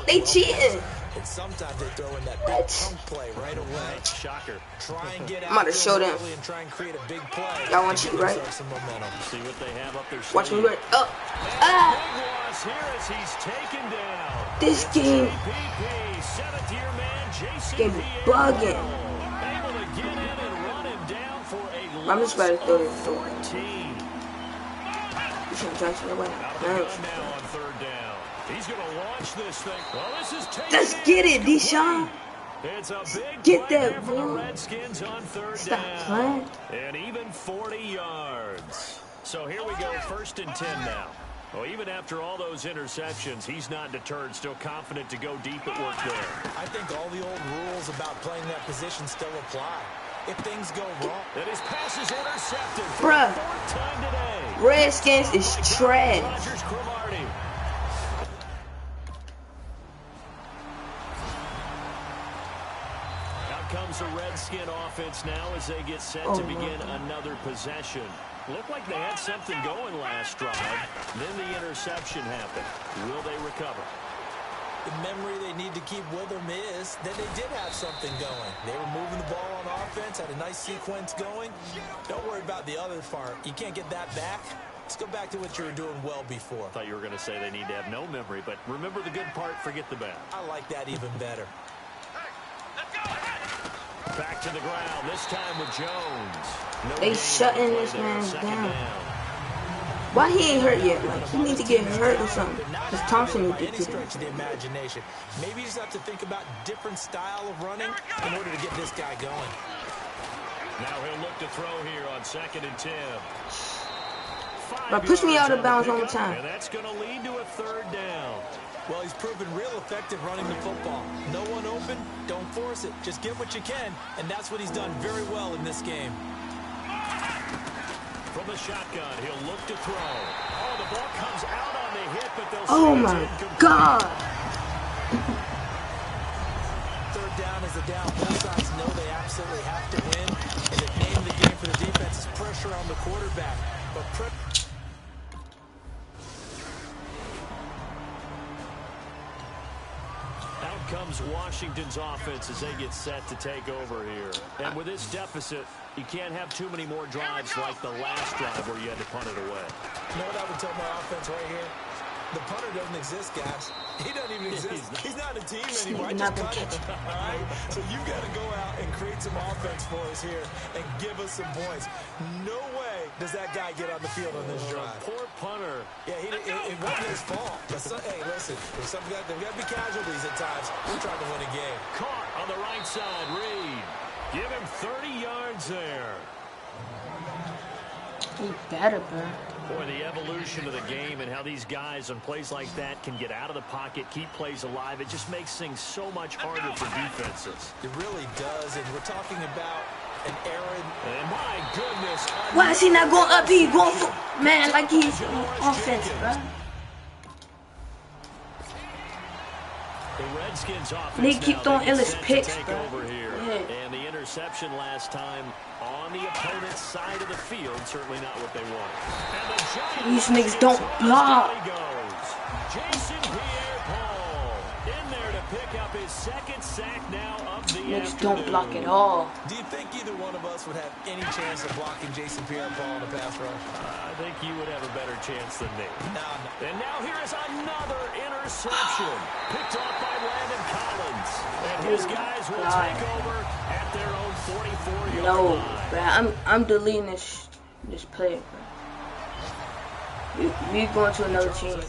They cheating. And sometimes they throw in that big chunk play right away. Shocker. Try and get out I'm about to show them. and try and create a big play. Y'all want to cheat, right? Some momentum. See what they have up their sleeve. Watch me work. Oh. Big loss here as he's taken down. This game. JPP, 7th-year man, Jason Game bugging. able to get in and run him down for a I'm just about to throw this. 14. You shouldn't touch it away. Out of the gun now on 3rd down. He's going to launch this thing. Well, this is taken. Let's get it, Deshaun. It's a big Get play that there for the ball. Redskins on 3rd Stop down. playing. And even 40 yards. So here we go, 1st and 10 now. Well, even after all those interceptions, he's not deterred, still confident to go deep at work there. I think all the old rules about playing that position still apply. If things go wrong. And his pass is intercepted. Bruh. 4th time today. Redskins is trash. Rodgers Cromartie. Out comes the Redskin offense now as they get set to begin another possession. Looked like they had something going last drive. Then the interception happened. Will they recover? The memory they need to keep with them is that they did have something going. They were moving the ball on offense, had a nice sequence going. Don't worry about the other part. You can't get that back. Let's go back to what you were doing well before. I thought you were going to say they need to have no memory, but remember the good part, forget the bad. I like that even better. Back to the ground, this time with Jones. No They gain shutting on the this play there, man 2nd down. Why he ain't hurt yet? Like, he needs to get hurt or something. Because Thompson needs to Any get stretch of it. the imagination. Maybe you just have to think about different style of running in order to get this guy going. Now he'll look to throw here on 2nd and 10. But push me out of bounds one more time. And that's going to lead to a 3rd down. Well, he's proven real effective running the football. No one open, don't force it. Just get what you can, and that's what he's done very well in this game. From the shotgun, he'll look to throw. Oh, the ball comes out on the hit, but they'll Oh say it's my incomplete. God. 3rd down is a down. Both sides know they absolutely have to win, and the name of the game for the defense is pressure on the quarterback. But Out comes Washington's offense as they get set to take over here. And with this deficit, you can't have too many more drives like the last drive where you had to punt it away. you know what I would tell my offense right here? The punter doesn't exist, guys. He doesn't even exist. He's not a team anymore. I just cut it. All right? So you've got to go out and create some offense for us here and give us some points. No way does that guy get on the field on this drive. Poor punter. Yeah, it wasn't his fault. But hey, listen, there's got to be casualties at times. We're trying to win a game. Caught on the right side, Reed. Give him 30 yards there. He better, bro. Boy, the evolution of the game and how these guys on plays like that can get out of the pocket, keep plays alive, it just makes things so much harder for defenses. It really does, and we're talking about an errand. And my goodness. Why is he not going up? He going for, man, like he's on offense, bro. The Redskins offense They keep throwing now, endless set to picks, take bro. over here. Yeah. And the interception last time on the opponent's side of the field. Certainly not what they want. These niggas don't block. Jason Pierre-Paul in there to pick up his second sack now of the Niggas don't block at all. Do you think either one of us would have any chance of blocking Jason Pierre-Paul in a pass rush? I think you would have a better chance than me. No. And now here is another interception. Picked off by Landon Collins. And his guys will take over at their own 44-yard No, line. bro. I'm deleting this play, bro. We going to another team.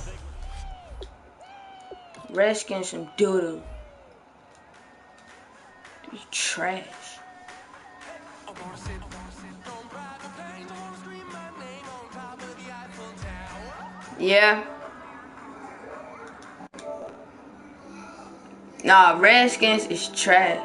Redskins some doo-doo. He's trash. Yeah. Nah, Redskins is trash.